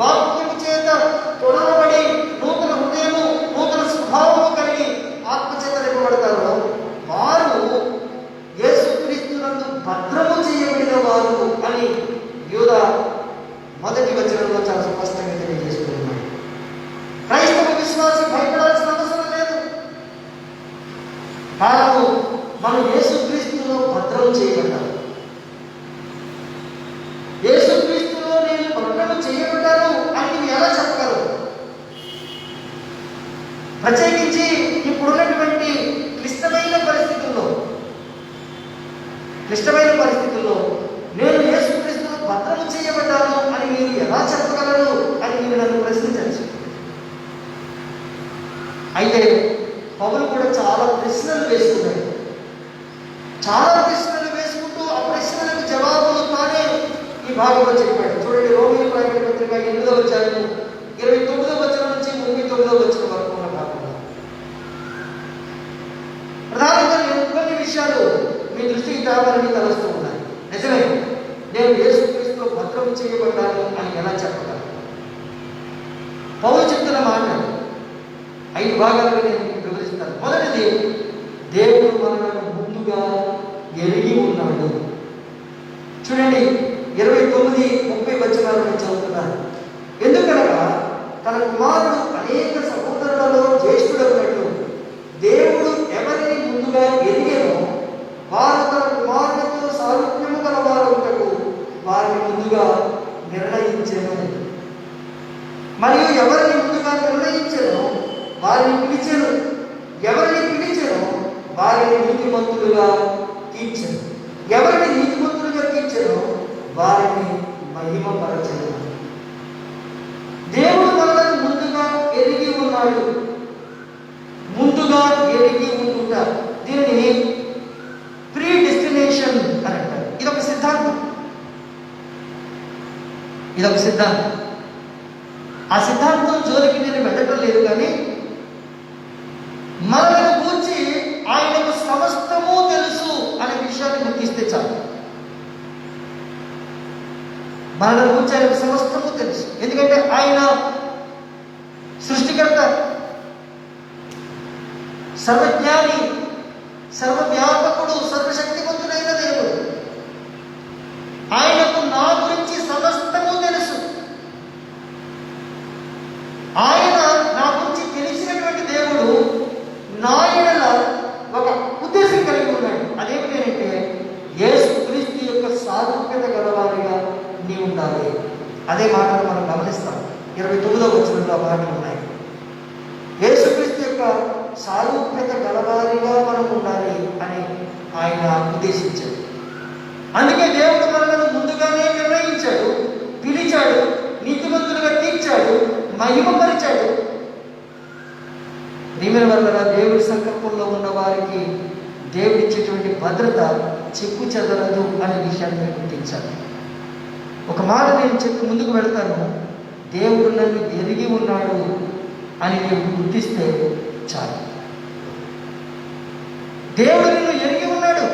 వాక్యము చేత తొడవబడి నూతన హృదయము నూతన స్వభావము కలిగి ఆత్మచేత నింపబడతారో వారు యేసుక్రీస్తునందు భద్రము చేయబడిన వారు అని యూదా 1వ వచనంలో చాలా స్పష్టంగా తెలియజేస్తున్నాడు. క్రైస్తవ విశ్వాసి భయపడాల్సిన అవసరం లేదు. కారణం, మనం యేసుక్రీస్తులో భద్రం చేయబడ్డాం. యేసుక్రీస్తులో నేను భద్రము చేయబడ్డాను అని నువ్వు ఎలా చెప్పగలవు? ప్రత్యేకించి ఇప్పుడున్నటువంటి క్లిష్టమైన పరిస్థితుల్లో నేను యేసుక్రీస్తులో భద్రము చేయబడ్డాను అని మీరు ఎలా చెప్పగలరు అని మీరు నన్ను ప్రశ్నించవచ్చు. అయితే పౌలు కూడా చాలా ప్రశ్నలు వేసుకున్నాడు. చాలా ప్రశ్నలు వేసుకుంటూ ఆ ప్రశ్నలకు జవాబులు తానే ఈ భాగంలో చెప్పాడు. చూడండి, రోమీయులకు రాసిన పత్రిక 8వ అధ్యాయము 29వ వచనం నుంచి 39వ వచనం వరకు ఉన్న భాగంలో ప్రధానంగా నేను కొన్ని విషయాలు మీ దృష్టికి తేవాలని తలస్తూ ఉన్నాయి. నిజమే, నేను యేసుక్రీస్తులో భద్రం చేయబడ్డాను అని ఎలా చెప్పగలను? పౌలు చెప్తున్న మాట 5 భాగాలుగా నేను వివరిస్తాను. మొదటిది, దేవుడు మనలను ముందుగా ఎరిగి ఉన్నాడు. చూడండి, 29, 30 వచనాలు నేను చదువుతున్నాను. ఎందుకనగా తన కుమారుడు అనేక సహోదరులలో జ్యేష్ఠుడైనట్లు దేవుడు ఎవరిని ముందుగా ఎరిగేనో వారు తన కుమారుడితో సారూప్యము గల వారుటకు వారిని ముందుగా నిర్ణయించెను. మరియు ఎవరిని ముందుగా నిర్ణయించెనో వారిని పిలిచెను, ఎవరిని పిలిచెనో వారిని నీతిమంతులుగా తీర్చెను, ఎవరిని నీతిమంతులుగా తీర్చెనో వారిని మహిమపరచెను. దేవుడు మనలను ముందుగా ఎరిగి ఉన్నాడు. ముందుగా ఎరిగి ఉండుట, దీనిని ప్రీ డెస్టినేషన్ అని అంటారు. ఇదొక సిద్ధాంతం. ఆ సిద్ధాంతం జోలికి నేను వెళ్ళటం లేదు, కానీ మనల్ని గూర్చి ఆయనకు సమస్తము తెలుసు అనే విషయాన్ని గుర్తిస్తే చాలు. మనల్ని గురించి ఆయనకు సమస్తము తెలుసు. ఎందుకంటే ఆయన సృష్టికర్త, సర్వజ్ఞాని, సర్వవ్యాపకుడు, సర్వశక్తివంతుడైన దేవుడు. ఆయనకు నా గురించి సమస్తము తెలుసు. ఆయన నా గురించి తెలిసినటువంటి దేవుడు నా ఎడల ఒక ఉద్దేశం కలిగి ఉన్నాడు. అదేమిటంటే యేసుక్రీస్తు యొక్క సారూప్యత గలవారిగా నీ ఉండాలి. అదే మాటను మనం గమనిస్తాం. 29వ వచనంలో మాటలు ఉన్నాయి. యేసుక్రీస్తు యొక్క సారూప్యత గలవారిగా మనం ఉండాలి అని ఆయన ఉద్దేశించారు. అందుకే దేవుడు మనలను ముందుగానే నిర్ణయించాడు, పిలిచాడు, నీతిమంతులుగా తీర్చాడు, మహిమపరిచాడు. ప్రియమైన వారలారా, దేవుడి సంకల్పంలో ఉన్న వారికి దేవుడిచ్చేటువంటి భద్రత చెక్కు చెదరదు అనే విషయాన్ని మీరు గుర్తించాలి. ఒక మాట నేను చెప్పి ముందుకు వెళ్తాను. దేవుడు నన్ను ఎరిగి ఉన్నాడు అని నీవు గుర్తిస్తే చాలు. దేవుడు నిన్ను ఎరిగి ఉన్నాడు.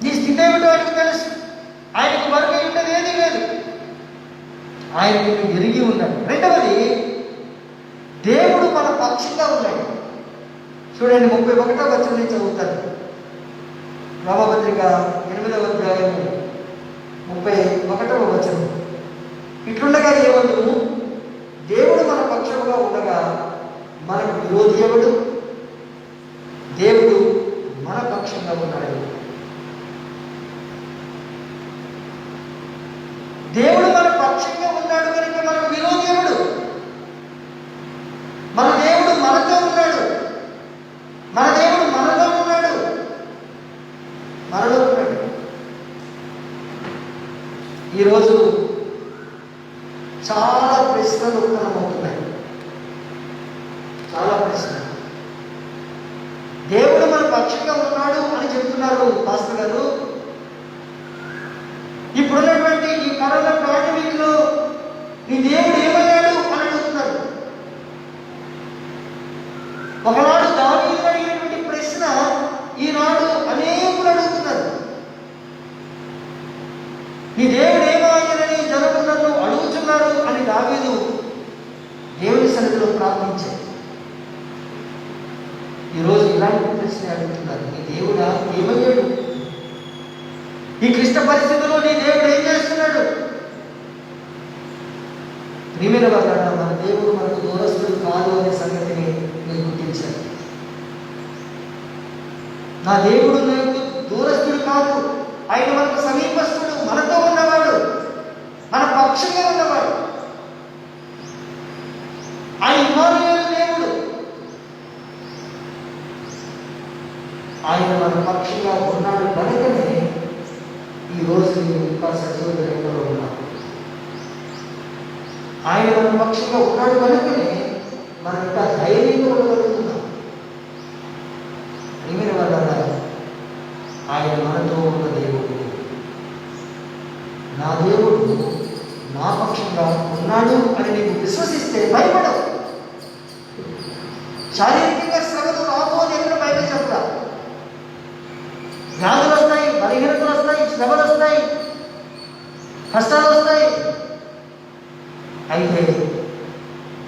నీ స్థితి ఏమిటో ఆయనకు తెలుసు. ఆయనకు మరొక ఉన్నది ఏదీ లేదు. ఆయన నిన్ను ఎరిగి ఉన్నాడు. రెండవది, దేవుడు మన పక్షంగా ఉన్నాడు. చూడండి, 31వ వచనం నుంచి చదువుతాను. రోమపత్రిక 8వ అధ్యాయం 31వ వచనం. ఇట్లుండగా ఏమందుము, దేవుడు మన పక్షముగా ఉండగా మనకు విరోధి ఎవడు? దేవుడు మన పక్షంగా ఉన్నాడు. దేవుడు మన పక్షంగా ఉన్నాడు కనుక మనకు విరోధి ఎవడు? మన దేవుడు మనతో ఉన్నాడు. మన దేవుడు మనలో ఉన్నాడు. మనలో ఉన్నాడు. ఈరోజు చాలా ప్రశ్నలు ఉత్పన్నమవుతున్నాయి. చాలా ప్రశ్నలు. దేవుడు మన పక్షంగా ఉన్నాడు అని చెప్తున్నారు పాస్టర్ గారు. ఇప్పుడున్నటువంటి ఈ కరోనా పాండమిక్ లో నీ దేవుడు ఏమయ్యాడు అని అడుగుతున్నారు. ఒకనాడు దావీదు అడిగినటువంటి ప్రశ్న ఈనాడు అనేకులు అడుగుతున్నారు. నీ దేవుడు ఏమయ్యాడని జనులు నన్ను అడుగుతున్నారు అని దావీదు దేవుని సన్నిధిలో ప్రార్థించాడు. ఈరోజు ఇలాంటి ప్రశ్న అడుగుతున్నారు. నీ దేవుడా ఏమయ్యాడు? ఈ క్లిష్ట పరిస్థితుల్లో నీ దేవుడు ఏం చేస్తున్నాడు? ప్రియమైన వారలారా, మన దేవుడు మనకు దూరస్తుడు కాదు అనే సంగతిని మీరు గుర్తించారు. నా దేవుడు నాకు దూరస్తుడు కాదు. ఆయన మనకు సమీపస్తుడు, మనతో ఉన్నవాడు, మన పక్షంగా ఉన్నవాడు. ఆయన ఇమ్మానుయేలు దేవుడు. ఆయన మన పక్షంగా ఉన్నాడు కనుకనే ఈరోజు నేను ఇంకా సజీవంలో ఉన్నాను. ఆయన మన పక్షంగా ఉన్నాడు కనుకనే మనం ఇంకా ధైర్యంగా ఉండగలుగుతున్నాం. ప్రియమైన వారలారా, ఆయన మనతో ఉన్న దేవుడు. నా దేవుడు నా పక్షంగా ఉన్నాడు అని నీకు విశ్వసిస్తే భయపడవు. శారీరకంగా శ్రమలు రాబో అని ఎక్కడ బయట చెప్తా. వ్యాధులు వస్తాయి, బలహీనతలు వస్తాయి, శ్రమలు వస్తాయి, కష్టాలు వస్తాయి. అయితే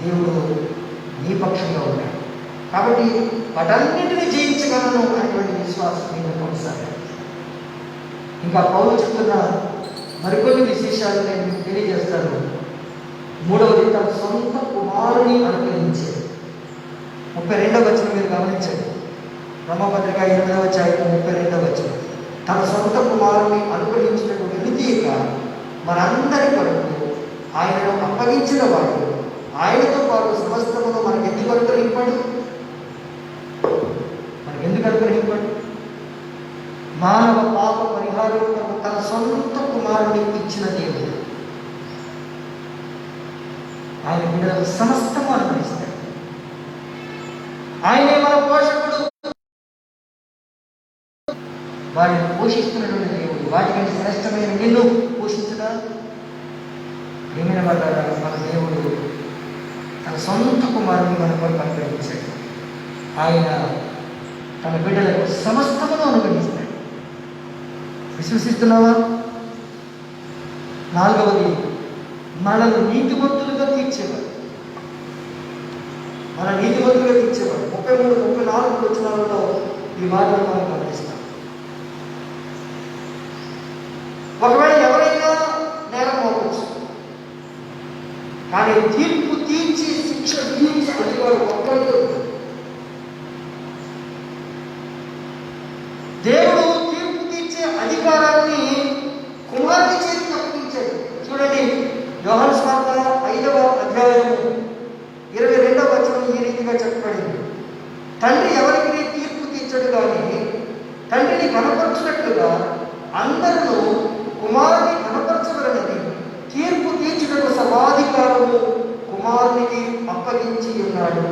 దేవుడు నీ పక్షంగా ఉన్నాడు కాబట్టి వాటన్నింటినీ జయించగలను అనేటువంటి విశ్వాసం మీద కొనసాగాలి. ఇంకా పౌలు చెప్తున్న మరికొన్ని విశేషాలు నేను మీకు తెలియజేస్తాను. మూడవది, తన సొంత కుమారుని అనుగ్రహించాడు. 32వ వచనం మీరు గమనించండి. రోమపత్రిక 8వ అధ్యాయం 32వ వచనం. తన సొంత కుమారుని అనుగ్రహించినట్టు వెనుతీయక మనందరి కొరకు ఆయనను అప్పగించిన వాడు ఆయనతో పాటు సమస్తమును మనకెందుకు అనుగ్రహింపాడు? మనకెందుకు అనుగ్రహింపాడు? మానవ పాప పరిహారం తన సొంత కుమారుని ఇచ్చిన దేవుడు ఆయన బిడ్డలకు సమస్తము అనుగ్రహిస్తాడు. ఆయనే మన పోషకుడు. వారిని పోషిస్తున్నటువంటి దేవుడు. వాటికంటే శ్రేష్టమైన నిన్ను పోషించడా? ప్రియమైన వారలారా, మన దేవుడు తన సొంత కుమారుని మన కొరకు అనుగ్రహించాడు. ఆయన తన బిడ్డలకు సమస్తమును అనుగ్రహిస్తాడు. విశ్వసిస్తున్నావా? 4వది, మనల్ని నీతిమంతులుగా తీర్చేవాడు. మన నీతిమంతులుగా తీర్చేవాడు. 33, 34 వచనాలలో ఈ మాటలు మనం గమనిస్తాం. ఒకవేళ ఎవరైనా నేరం మోపచ్చు, కానీ తీర్పు తీర్చి శిక్ష తీర్చి అది వాడు ఒక్కరితో. దేవుడు తీర్పు తీర్చే అధికారాన్ని కుమారుని చేతికి అప్పగించాడు. చూడండి, యోహాను సువార్త 5వ అధ్యాయం 22వ వచనం ఈ రీతిగా చెప్పబడింది. తండ్రి ఎవరికి తీర్పు తీర్చడు కానీ తండ్రిని కనపరచినట్లుగా అందరూ కుమారుని కనపరచవలనని తీర్పు తీర్చుటకు సర్వాధికారము కుమారునికి అప్పగించి ఉన్నాడు.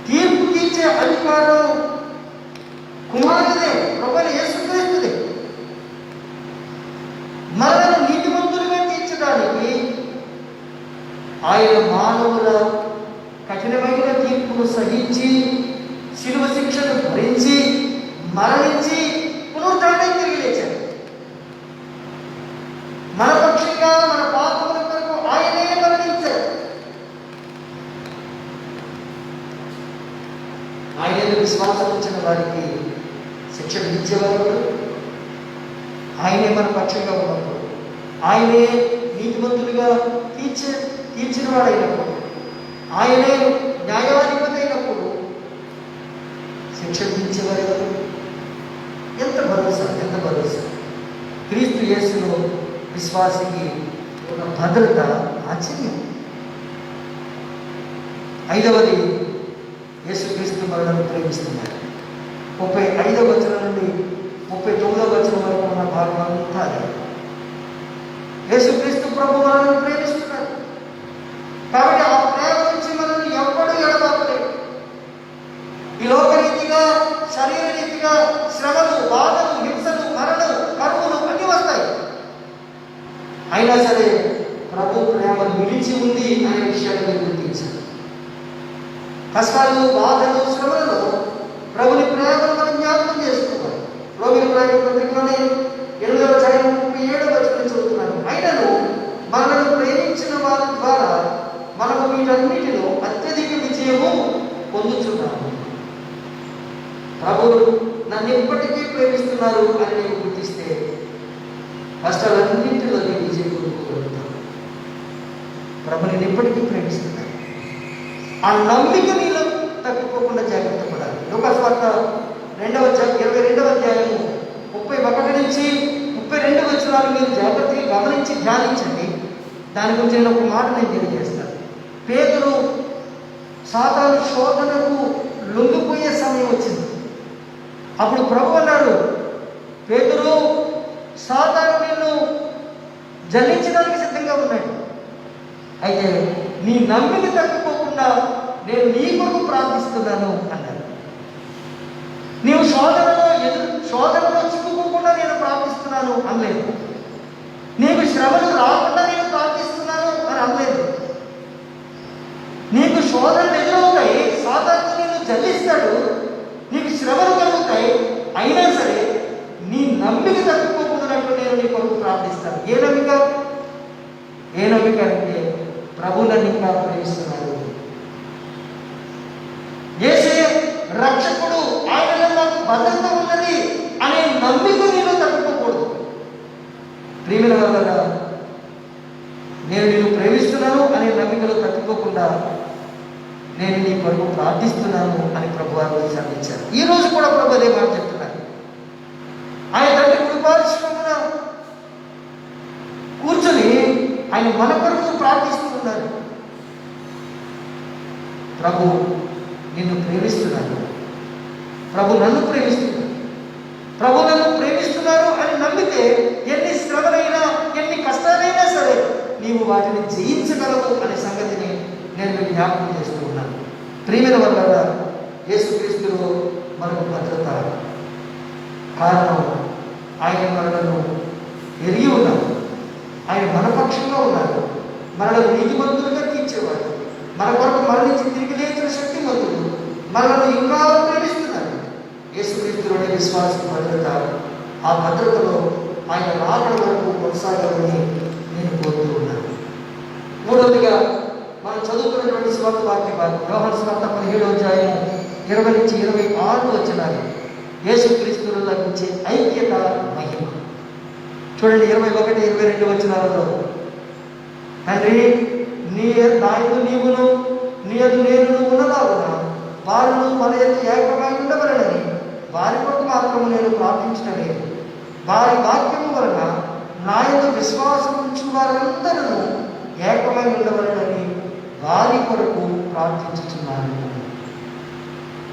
తీర్పు తీర్చే అధికారం కుమారుడే, ప్రభువైన యేసుక్రీస్తుదే. మనల్ని నీతిమంతులుగా తీర్చడానికి ఆయన మానవుల కఠినమైన తీర్పును సహించి శిలువ శిక్షను భరించి మరణించి పునరుద్ధానం తిరిగి లేచాడు. మన పక్షంగా మన పాపముల కొరకు ఆయనే మరణించాడు. ఆయన విశ్వాసం ఉంచిన వారికి శిక్ష విధించేవారు ఆయనే మన పక్షంగా ఉన్నప్పుడు, ఆయనే నీతిమంతులుగా తీర్చిన వాడైనప్పుడు, ఆయనే న్యాయాధిపతి అయినప్పుడు శిక్ష విధించేవారు ఎవరు? ఎంత భరోసా, ఎంత భరోసా! క్రీస్తు యేసులో విశ్వాసికి ఒక భద్రత ఆశ్చర్యం. ఐదవది, యేసుక్రీస్తు మనల్ని ప్రేమిస్తున్నారు. 35వ వచనం నుండి 39వ వచనం వరకు ఉన్న భాగం అంతా అదే. యేసుక్రీస్తు ప్రభు మనల్ని ప్రేమిస్తున్నారు కాబట్టి ఆ ప్రేమ నుంచి మనల్ని ఎవ్వడూ ఎడబాపలేడు. ఈ లోకరీతిగా, శరీర రీతిగా శ్రమలు, బాధలు, హింసలు, మరణం, కరువులు అన్నీ వస్తాయి. అయినా సరే ప్రభు ప్రేమ నిలిచి ఉంది అనే విషయాన్ని మీరు గుర్తించాలి. కష్టాలు, బాధలు, శ్రమలలో ప్రభుని ప్రేమను మనం జ్ఞాపకం చేసుకోవాలి. రోమిలకు రాసిన పత్రికలోనే 8వ అధ్యాయం 37వ వచనం చదువుతున్నాను. అయినను మనల్ని ప్రేమించిన వారి ద్వారా మనము వీటన్నిటిలో అత్యధిక విజయము పొందుతున్నాము. ప్రభు నన్ను ఎప్పటికీ ప్రేమిస్తున్నారు అని నేను గుర్తిస్తే కష్టాలన్నింటిలో నేను విజయం పొందుకోగలుగుతాను. ప్రభు నేను ఎప్పటికీ ప్రేమిస్తున్నాను. ఆ నమ్మిక నీలో తప్పిపోకుండా జాగ్రత్త పడాలి. లూకాసు వార్త 22వ అధ్యాయము 31 నుంచి 32 వచనాలు మీరు జాగ్రత్తగా గమనించి ధ్యానించండి. దాని గురించి నేను ఒక మాట నేను తెలియజేస్తాను. పేతురు సాతాను శోధనకు లొంగిపోయే సమయం వచ్చింది. అప్పుడు ప్రభు అన్నాడు, పేతురు సాతాను నిన్ను జయించడానికి సిద్ధంగా ఉన్నాడు. అయితే నీ నమ్మిక తప్పిపోకుండా నేను నీ కొరకు ప్రార్థిస్తున్నాను అన్నాడు. నీవు శోధనలో చిక్కుకోకుండా నేను ప్రార్థిస్తున్నాను అనలేదు. నీకు శ్రమలు రాకుండా నేను ప్రార్థిస్తున్నాను అని అనలేదు. నీకు శోధనలు ఎదురవుతాయి, సాతాను నిన్ను జల్లిస్తాడు, నీకు శ్రమలు కలుగుతాయి. అయినా సరే నీ నమ్మిక తప్పిపోకుండానట్లు నేను నీ కొరకు ప్రార్థిస్తాను. ఏ నమ్మిక? ఏ నమ్మిక అంటే ప్రభు నన్ను ఇంకా ప్రేమిస్తున్నాడు, యేసే రక్షకుడు, ఆయన నాకు భద్రత ఉన్నది అనే నమ్మిక నేను తప్పిపోకూడదు. ప్రియమైన వాళ్ళ నేను నిన్ను ప్రేమిస్తున్నాను అనే నమ్మికలో తప్పిపోకుండా నేను నీ కొరకు ప్రార్థిస్తున్నాను అని ప్రభు వారు సంధించారు. ఈ రోజు కూడా ప్రభు అదే మాట చెప్తున్నారు. ఆయన తండ్రి కృపాశ్రమున కూర్చొని ఆయన మన కొరకు ప్రార్థిస్తున్నారు. ప్రభు నిన్ను ప్రేమిస్తున్నాను, ప్రభు నన్ను ప్రేమిస్తున్నాడు, ప్రభు నన్ను ప్రేమిస్తున్నారు అని నమ్మితే ఎన్ని శ్రమలైనా, ఎన్ని కష్టాలైనా సరే నీవు వాటిని జయించగలవు అనే సంగతిని నేను మీకు జ్ఞాపకం చేస్తూ ఉన్నాను. ప్రియమైన వల్ల యేసుక్రీస్తులో మనకు భద్రత. కారణం ఆయన మనలను ఎరిగి ఉన్నారు, ఆయన మన పక్షంలో ఉన్నారు, మనల్ని నీతిమంతులుగా తీర్చేవాడు, మన కొరకు మరణించి తిరిగి లేచిన శక్తిమంతుడు, మనల్ని ఇంకా ప్రేమిస్తున్నారు. యేసుక్రీస్తులోని విశ్వాసం భద్రత. ఆ భద్రతలో ఆయన రాకడ వరకు కొనసాగాలని నేను కోరుతూ ఉన్నాను. మూడవదిగా మనం చదువుకున్నటువంటి స్వార్థ వాక్య భాగం యోహాను సువార్త 17వ అధ్యాయం 20 నుంచి 26 వచనాలు యేసుక్రీస్తులో లభించే ఐక్యత, మహిమ. చూడండి 21, 22 వచనాలలో, తండ్రి నీ నాయను నీవును నీ యందు నేను ఉన్నదాగున వారును మన యొక్క ఏకమై ఉండవలనని వారి కొరకు మాత్రము నేను ప్రార్థించడం లేదు. వారి వాక్యము వలన నా యందు విశ్వాసం ఉంచిన వారందరూ ఏకమై ఉండవలనని వారి కొరకు ప్రార్థించుచున్నాను.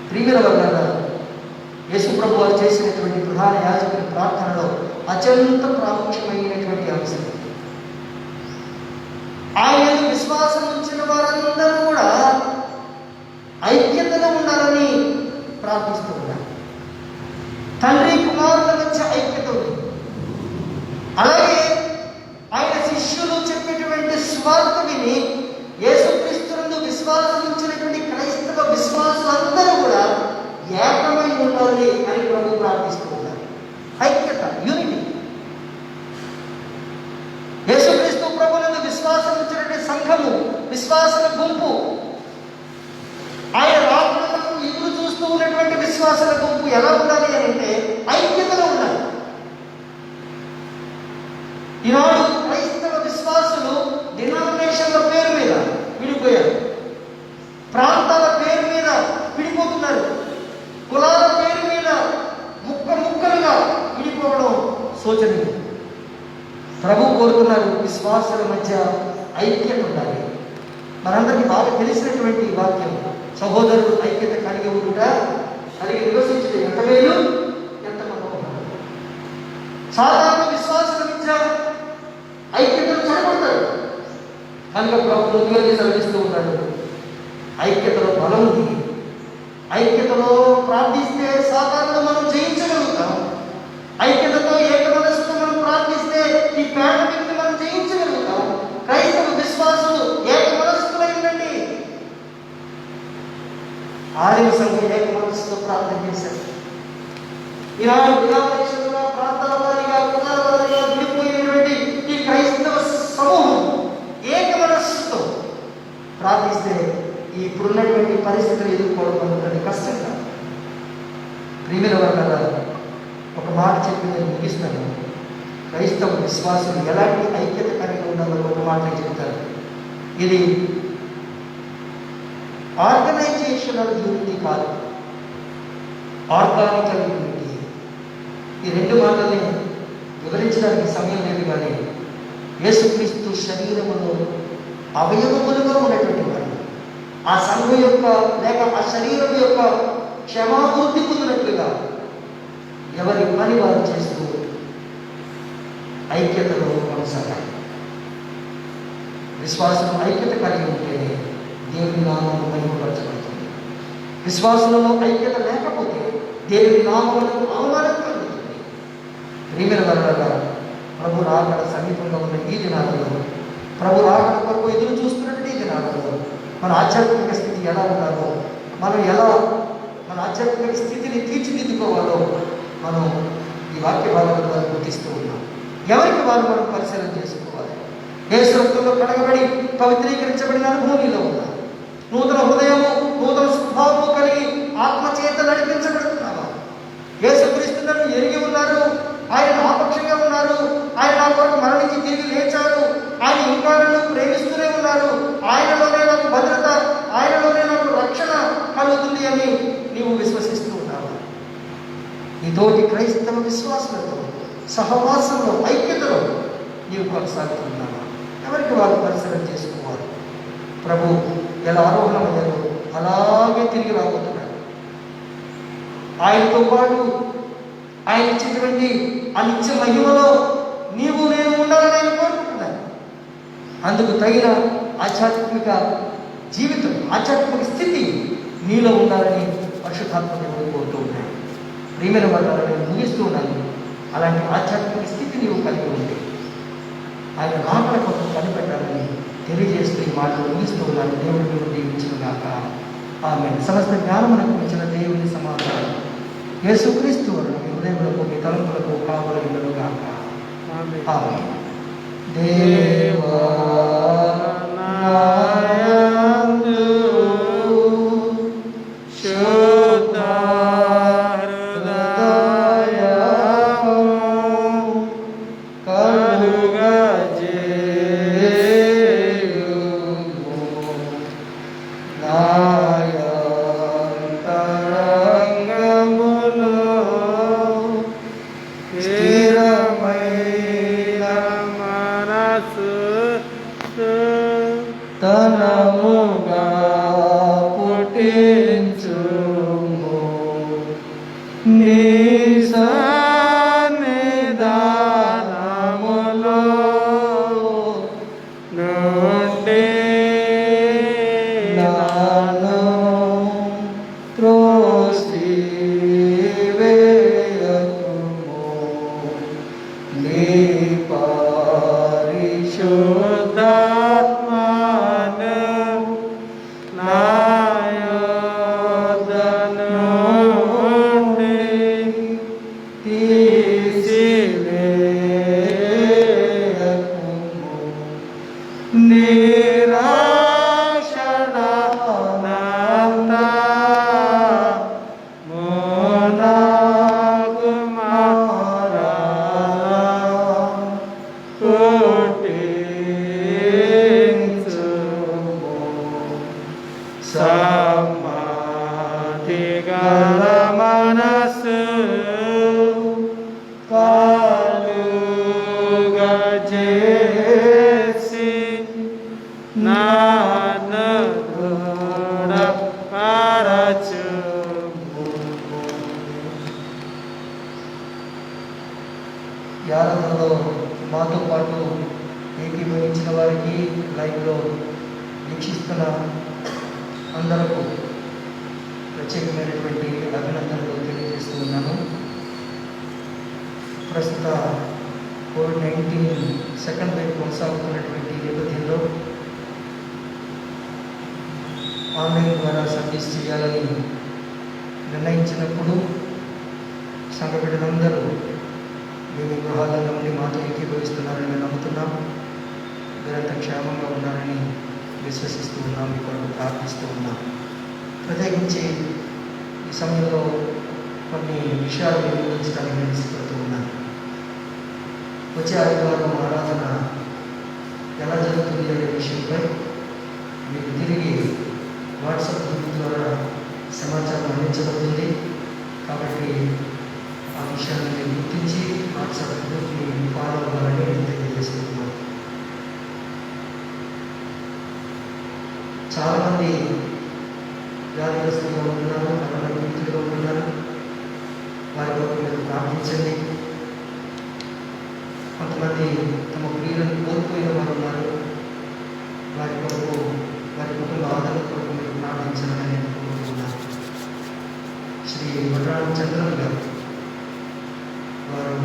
ప్రియమైన వల్ల యేసు ప్రభు వారు చేసినటువంటి ప్రధాన యాజకుని ప్రార్థనలో అత్యంత ప్రాముఖ్యమైనటువంటి అంశం. ఆయన విశ్వాసం ఉంచిన వారందరూ కూడా ఐక్యతగా ఉండాలని ప్రార్థిస్తూ ఉన్నారు. తండ్రి కుమారుల మధ్య ఐక్యత ఉంది. అలాగే ఆయన శిష్యులు చెప్పేటువంటి స్వార్థ విని యేసుక్రీస్తునందు విశ్వాసం ఉంచినటువంటి క్రైస్తవ విశ్వాసులందరూ కూడా ఏకమై ఉండాలి అని ప్రభు ప్రార్థిస్తూ ఉన్నారు. ఐక్యత, యూనిటీ. యేసుక్రీస్తు ప్రభునందు విశ్వాసం ఉంచినటువంటి సంఘము, విశ్వాసుల గుంపు, ఆయన రాకడకు ఎదురు చూస్తూ ఉన్నటువంటి విశ్వాసుల గుంపు ఎలా ఉండాలి అని అంటే ఐక్యతలో ఉండాలి. ఈనాడు క్రైస్తవ విశ్వాసులు డినామినేషన్ల పేరు మీద విడిపోయారు, ప్రాంతాల పేరు మీద విడిపోతున్నారు, కులాల పేరు మీద ముక్కలుగా విడిపోవడం శోచనీయం. ప్రభు కోరుతున్నారు విశ్వాసుల మధ్య ఐక్యత ఉండాలి. మనందరికీ బాగా తెలిసినటువంటి వాక్యం, సహోదరులు ఐక్యత కలిగి ఉండుట, కలిగి నివసించడం ఎంత మేలు, ఎంత మనోహరం. సాధారణ విశ్వాసుల మధ్య ఐక్యతను చెడగొడతారు. కనుక ప్రభు ఉద్యోగి సెలవిస్తూ ఉన్నాడు, ఐక్యతలో బలం ఉంది. ఐక్యతలో ప్రార్థిస్తే సాధారణ మనం జయించగలుగుతాం. ఐక్యతతో ఏక మనస్సుతో మనం ప్రార్థిస్తే ఈ పాండమిక్ని మనం జయించగలుగుతాం. క్రైస్తవ విశ్వాసులు ఏక మనస్సులై ఉండండి. ఆదిమ సంఘం ఏక మనస్సుతో ప్రార్థన చేశారు. ఈనాడు డినామినేషన్లుగా, ప్రాంతాల వారిగా, కులాల వారిగా విడిపోయినటువంటి ఈ క్రైస్తవ సమూహం ఏక మనస్సుతో ప్రార్థిస్తే ఇప్పుడున్నటువంటి పరిస్థితులు ఎదుర్కోవడం అనుకున్నది కష్టం కాదు. ప్రియమైన వాళ్ళ ఒక మాట చెప్పి నేను ముగిస్తాను. క్రైస్తవ విశ్వాసులు ఎలాంటి ఐక్యత కలిగి ఉండాలో ఒక మాట చెప్తారు. ఇది ఆర్గనైజేషనల్ యూనిటీ కాదు, ఆర్గానికల్ యూనిటీ. ఈ రెండు మాటల్ని వివరించడానికి సమయం లేదు. కానీ యేసుక్రీస్తు శరీరములో అవయవములుగా ఉన్నటువంటి వారు ఆ సంఘం యొక్క లేక ఆ శరీరం యొక్క క్షమాపూర్తి పొందినట్లుగా ఎవరి పని వారు చేస్తూ ఐక్యతలో కొనసాగాలి. విశ్వాసం ఐక్యత కలిగి ఉంటేనే దేవుని నామము మహిమపరచబడుతుంది. విశ్వాసంలో ఐక్యత లేకపోతే దేవుని నామములకు అవమానం కలుగుతుంది. ప్రియమైన వారలారా, ప్రభు రాకడ సమీపంగా ఉన్న ఈ దినాలలో, ప్రభు రాకడ కొరకు ఎదురు చూస్తున్నటువంటి ఈ దినాలలో మన ఆధ్యాత్మిక స్థితి ఎలా ఉండాలో, మనం ఎలా మన ఆధ్యాత్మిక స్థితిని తీర్చిదిద్దుకోవాలో మనం ఈ వాక్య భాగాల ద్వారా గుర్తిస్తూ ఉన్నాం. ఎవరికి వారు మనం పరిశీలన చేసుకోవాలి. యేసు రక్తంలో కడగబడి పవిత్రీకరించబడిన అనుభూతిలో ఉన్నారు. నూతన హృదయము, నూతన స్వభావము కలిగి ఆత్మచేత నడిపించబడుతున్నావా? యేసుక్రీస్తులను ఎరిగి ఉన్నారు, ఆయన నాపక్షంగా ఉన్నారు, ఆయన నా కొరకు మరణించి తిరిగి లేచారు, ఆయన ఇంకా నన్ను ప్రేమిస్తూనే ఉన్నారు, ఆయనలోనే నాకు భద్రత, ఆయనలోనే నాకు రక్షణ కలుగుతుంది అని నీవు విశ్వసిస్తూ ఉన్నావు. నీతోటి క్రైస్తవ విశ్వాసులతో సహవాసంలో, ఐక్యతలో నీవు కొనసాగుతున్నావా? ఎవరికి వారు పరిశీలన చేసుకోవాలి. ప్రభు ఎలా ఆరోహణమయ్యారో అలాగే తిరిగి రాబోతున్నాడు. ఆయనతో పాటు ఆయన ఇచ్చినటువంటి ఆ నిత్య మహిమలో నీవు నేను ఉండాలని ఆయన కోరుకుంటున్నాను. అందుకు తగిన ఆధ్యాత్మిక జీవితం, ఆధ్యాత్మిక స్థితి నీలో ఉండాలని పరిశుద్ధాత్మ దేవుడు కోరుతూ ఉన్నాడు. ప్రియమైన వాళ్ళని నేను ముగిస్తూ ఉన్నాను. అలాంటి ఆధ్యాత్మిక స్థితి నీవు కలిగి ఉంటే ఆయన రాకడ కోసం కనిపెట్టాలని తెలియజేస్తూ ఈ మాటలు ముగిస్తూ ఉన్నాను. దేవుడు మీరు దీవించిన గాక. ఆమె సమస్త జ్ఞానమునకు మించిన దేవుని సమాధానం యేసుక్రీస్తు వలన మీ హృదయములకు, మీ తలంపులకు కావలయుండును గాక. ఆమె. దేవా తనముగా పుట్టించుము నీ సన్నిధానమున ఈ ఆరాధనలో మాతో పాటు ఏకీభవించిన వారికి, లైవ్లో వీక్షిస్తున్న అందరకు ప్రత్యేకమైనటువంటి అభినందనలు తెలియజేస్తూ ఉన్నాను. ప్రస్తుత కోవిడ్-19 సెకండ్ వేవ్ కొనసాగుతున్నటువంటి నేపథ్యంలో ఆన్లైన్ ద్వారా సర్వీస్ చేయాలని నిర్ణయించినప్పుడు సంఘ బిడ్డలందరూ మేము గృహాలలో ఉండి మాతో ఏకీభవిస్తున్నారని మేము నమ్ముతున్నాం. మీరంతా క్షేమంగా ఉన్నారని విశ్వసిస్తూ ఉన్నాం, మీ కొరకు ప్రార్థిస్తూ ఉన్నాం. ప్రత్యేకించి ఈ సమయంలో కొన్ని విషయాలు వివరించడానికి నేను ఇష్టపడుతూ ఉన్నాను. వచ్చే ఆదివారం ఆరాధన ఎలా జరుగుతుంది అనే విషయంపై మీకు తిరిగి వాట్సాప్ గ్రూప్ ద్వారా సమాచారం అందించబడుతుంది. కాబట్టి ఆ విషయాన్ని మీరు గుర్తించి వాట్సాప్ గ్రూప్ని ఫాలో అవ్వాలని నేను తెలియజేస్తున్నాను. చాలామంది వ్యాధిగ్రస్తులుగా ఉంటున్నారు, అనారోగ్యంగా ఉంటున్నారు. వారి కొరకు మీరు ప్రార్థించండి. కొంతమంది తమ ప్రియులను కోల్పోయిన వారు ఉన్నారు. వారి కొరకు, వారి కుటుంబ ఆదరణ కొరకు మీరు ప్రార్థించాలని నేను కోరుతున్నాను. శ్రీ వడ్రాల చంద్రన్ గారు వారు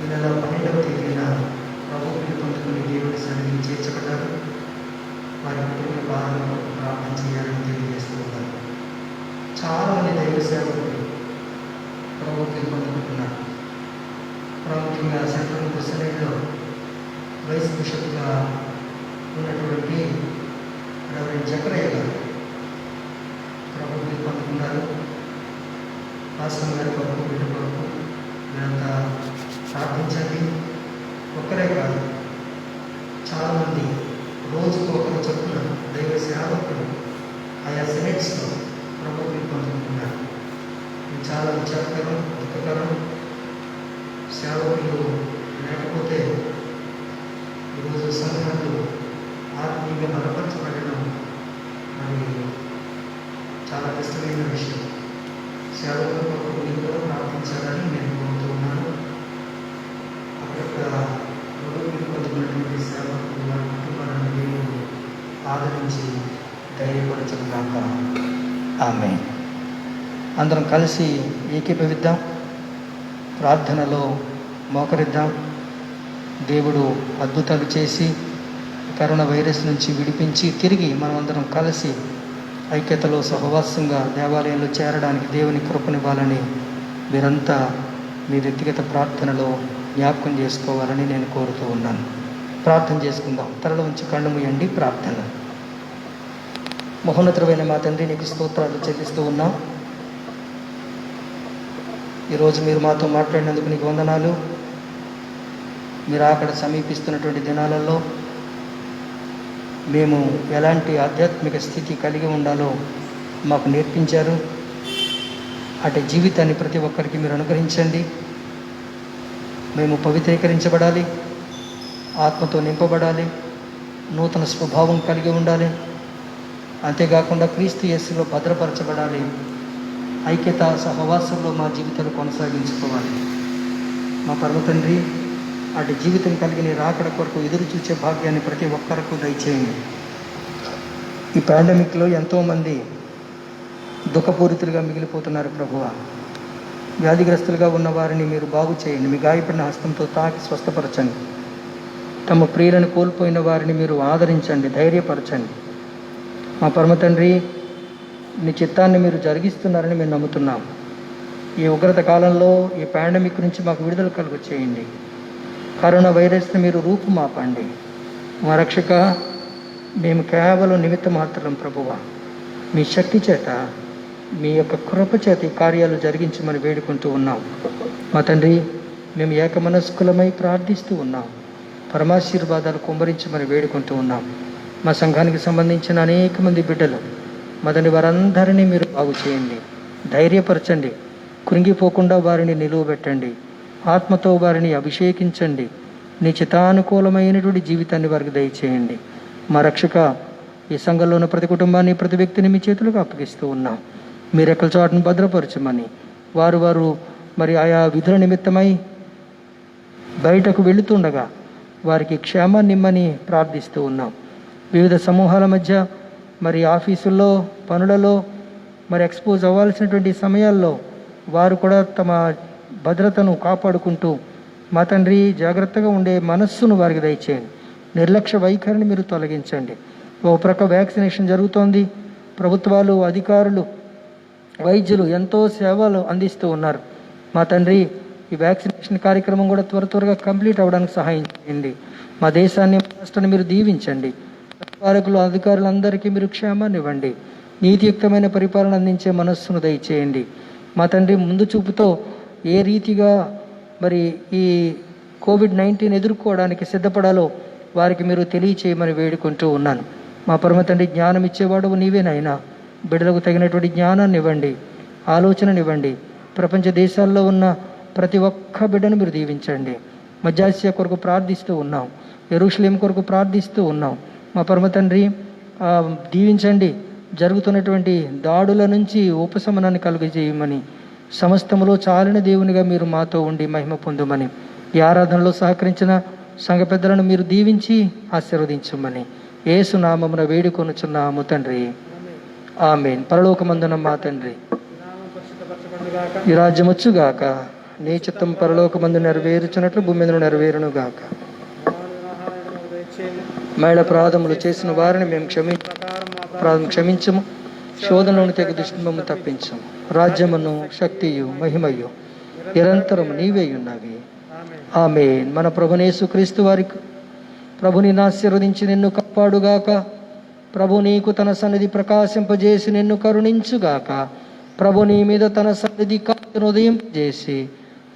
ఈ నెల 12వ తేదీన ప్రభుత్వం పొందుకుని దేవుడి సన్నిధిని చేర్చబడ్డారు. వారి కుటుంబ బాధల కొరకు ప్రార్థన చేయాలని తెలియజేస్తూ ఉన్నారు. చాలామంది దైవ సేవకులు ప్రభుత్వం పొందుకుంటున్నారు. ప్రాముఖ్యంగా సెంట్రల్ ప్రెసిడెంట్లో వైస్ బిషప్గా ఉన్నటువంటి రెవరెండ్ జకరయ్య గారు ప్రభుత్వం పొందుకున్నారు. పాస్టర్ గారి కొరకు, బిడ్డ కొరకు మీరంతా ప్రార్థించండి. ఒక్కరే కాదు, చాలామంది రోజుకు ఒకరు చొప్పున దైవ సేవకులు ఆయా సెనెట్స్లో ప్రభుత్వం పొందుకుంటున్నారు. ఇది చాలా విచారకరం, దుఃఖకరం. సేవకులు లేకపోతే ఈరోజు సంఘాలు ఆత్మీయంగా బలపరచబడడం మరి చాలా కష్టమైన విషయం. సేవకుల కొరకు మీరు కూడా ప్రార్థించాలని నేను కోరుతూ ఉన్నాను. అక్కడ ప్రభుత్వం పొందుకున్నటువంటి సేవకులు వారి కుటుంబాలను దేవుడు ఆదరించి ధైర్యపరచగాక. ఆమేన్. అందరం కలిసి ఏకీభవిద్దాం, ప్రార్థనలో మోకరిద్దాం. దేవుడు అద్భుతాలు చేసి కరోనా వైరస్ నుంచి విడిపించి తిరిగి మనమందరం కలిసి ఐక్యతలో సహవాసంగా దేవాలయంలో చేరడానికి దేవుని కృపనివ్వాలని మీరంతా మీ వ్యక్తిగత ప్రార్థనలో జ్ఞాపకం చేసుకోవాలని నేను కోరుతూ ఉన్నాను. ప్రార్థన చేసుకుందాం. తలలో ఉంచి కళ్ళు మూయండి. ప్రార్థన. మహోన్నతమైన మా తండ్రి, నీకు స్తోత్రాలు చెల్లిస్తూ ఉన్నాం. ఈరోజు మీరు మాతో మాట్లాడినందుకు నీకు వందనాలు. మీరు అక్కడ సమీపిస్తున్నటువంటి దినాలలో మేము ఎలాంటి ఆధ్యాత్మిక స్థితి కలిగి ఉండాలో మాకు నేర్పించారు. అటు జీవితాన్ని ప్రతి ఒక్కరికి మీరు అనుగ్రహించండి. మేము పవిత్రీకరించబడాలి, ఆత్మతో నింపబడాలి, నూతన స్వభావం కలిగి ఉండాలి. అంతేకాకుండా క్రీస్తు యేసులో భద్రపరచబడాలి. ఐక్యత సహవాసంలో మా జీవితాలు కొనసాగించుకోవాలి. మా పరమ తండ్రి, అటు జీవితం కలిగిన రాకడ కొరకు ఎదురు చూసే భాగ్యాన్ని ప్రతి ఒక్కరికి దయచేయండి. ఈ పాండమిక్లో ఎంతోమంది దుఃఖపూరితులుగా మిగిలిపోతున్నారు ప్రభువా. వ్యాధిగ్రస్తులుగా ఉన్న వారిని మీరు బాగు చేయండి, మీ గాయపడిన హస్తంతో తాకి స్వస్థపరచండి. తమ ప్రియులను కోల్పోయిన వారిని మీరు ఆదరించండి, ధైర్యపరచండి. మా పరమ తండ్రి, మీ చిత్తాన్ని మీరు జరిగిస్తున్నారని మేము నమ్ముతున్నాం. ఈ ఉగ్రత కాలంలో ఈ పాండమిక్ నుంచి మాకు విడుదల కలుగు చేయండి. కరోనా వైరస్ని మీరు రూపుమాపండి. మా రక్షక, మేము కేవలం నిమిత్త మాత్రం ప్రభువా, మీ శక్తి చేత, మీ యొక్క కృప చేత ఈ కార్యాలు జరిగించమని వేడుకుంటూ ఉన్నాం. మా తండ్రి, మేము ఏకమనస్కులమై ప్రార్థిస్తూ ఉన్నాం. పరమాశీర్వాదాలు కుమ్మరించమని వేడుకుంటూ ఉన్నాం. మా సంఘానికి సంబంధించిన అనేక మంది బిడ్డలు, మదని వారందరినీ మీరు బాగు చేయండి, ధైర్యపరచండి, కృంగిపోకుండా వారిని నిలువబెట్టండి, ఆత్మతో వారిని అభిషేకించండి. నీ చిత్తానుకూలమైనటువంటి జీవితాన్ని వారికి దయచేయండి. మా రక్షక, ఈ సంఘంలో ఉన్న ప్రతి కుటుంబాన్ని, ప్రతి వ్యక్తిని మీ చేతులకు అప్పగిస్తూ ఉన్నాం. మీ రెక్కల చాటును భద్రపరచమని, వారు మరి ఆయా విధుల నిమిత్తమై బయటకు వెళుతుండగా వారికి క్షేమాన్ని ఇమ్మని ప్రార్థిస్తూ ఉన్నాం. వివిధ సమూహాల మధ్య, మరి ఆఫీసుల్లో, పనులలో మరి ఎక్స్పోజ్ అవ్వాల్సినటువంటి సమయాల్లో వారు కూడా తమ భద్రతను కాపాడుకుంటూ, మా తండ్రి, జాగ్రత్తగా ఉండే మనస్సును వారికి దయచేయండి. నిర్లక్ష్య వైఖరిని మీరు తొలగించండి. ఒక ప్రక్క వ్యాక్సినేషన్ జరుగుతోంది. ప్రభుత్వాలు, అధికారులు, వైద్యులు ఎంతో సేవలు అందిస్తూ ఉన్నారు. మా తండ్రి, ఈ వ్యాక్సినేషన్ కార్యక్రమం కూడా త్వరగా కంప్లీట్ అవ్వడానికి సహాయం చేయండి. మా దేశాన్ని, రాష్ట్రాన్ని మీరు దీవించండి. పాలకులు, అధికారులందరికీ మీరు క్షేమాన్ని ఇవ్వండి. నీతియుక్తమైన పరిపాలన అందించే మనస్సును దయచేయండి. మా తండ్రి, ముందు చూపుతో ఏ రీతిగా మరి ఈ కోవిడ్-19 ఎదుర్కోవడానికి సిద్ధపడాలో వారికి మీరు తెలియచేయమని వేడుకుంటూ ఉన్నాను. మా పరమ తండ్రి, జ్ఞానం ఇచ్చేవాడు నీవేనైనా. బిడ్డలకు తగినటువంటి జ్ఞానాన్ని ఇవ్వండి, ఆలోచననివ్వండి. ప్రపంచ దేశాల్లో ఉన్న ప్రతి ఒక్క బిడ్డను మీరు దీవించండి. మధ్యాసియా కొరకు ప్రార్థిస్తూ ఉన్నాం, యెరూషలేం కొరకు ప్రార్థిస్తూ ఉన్నాం. మా పరమ తండ్రి, దీవించండి. జరుగుతున్నటువంటి దాడుల నుంచి ఉపశమనాన్ని కలుగజేయమని, సమస్తములో చాలిన దేవునిగా మీరు మాతో ఉండి మహిమ పొందుమని, ఈ ఆరాధనలో సహకరించిన సంఘ పెద్దలను మీరు దీవించి ఆశీర్వదించమని యేసు నామమున వేడుకొనుచున్నాము తండ్రి, ఆమేన్. పరలోకమందున మా తండ్రి, ఈ రాజ్యం వచ్చుగాక, నీ చిత్తం పరలోకమందు నెరవేరుచున్నట్లు భూమి మీద నెరవేరును గాక. మహిళ అపరాధములు చేసిన వారిని మేము క్షమించము, శోధనలను తెగ దుష్టుమము తప్పించము. రాజ్యమును, శక్తియు, మహిమయు నిరంతరము నీవే ఉన్నవి, ఆమేన్. మన ప్రభువైన యేసుక్రీస్తు వారికి ప్రభుని ఆశీర్వదించి నిన్ను కాపాడుగాక. ప్రభు నీకు తన సన్నిధి ప్రకాశింపజేసి నిన్ను కరుణించుగాక. ప్రభు నీ మీద తన సన్నిధి కాంతిని ఉదయింపజేసి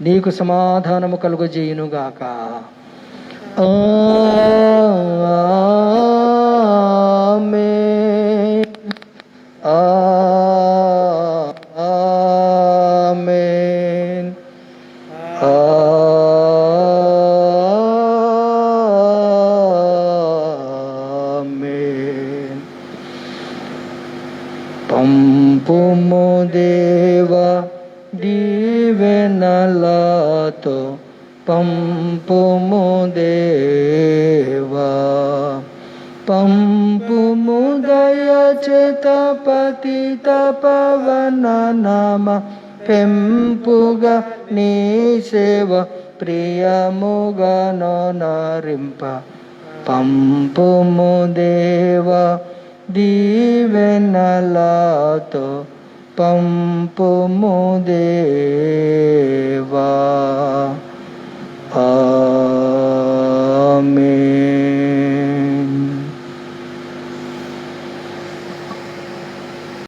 నీకు సమాధానము కలుగజేయునుగాక. ఆమేన్, ఆమేన్, ఆమేన్. పంపుము దేవా దీవెనలతో, పంపుము దేవా, పంపుము దయచేత పతిత పవన నామ పెంపుగా నీ సేవ ప్రియముగా నోనరింప. పంపుము దేవా దీవెనలతో, పంపుము దేవా.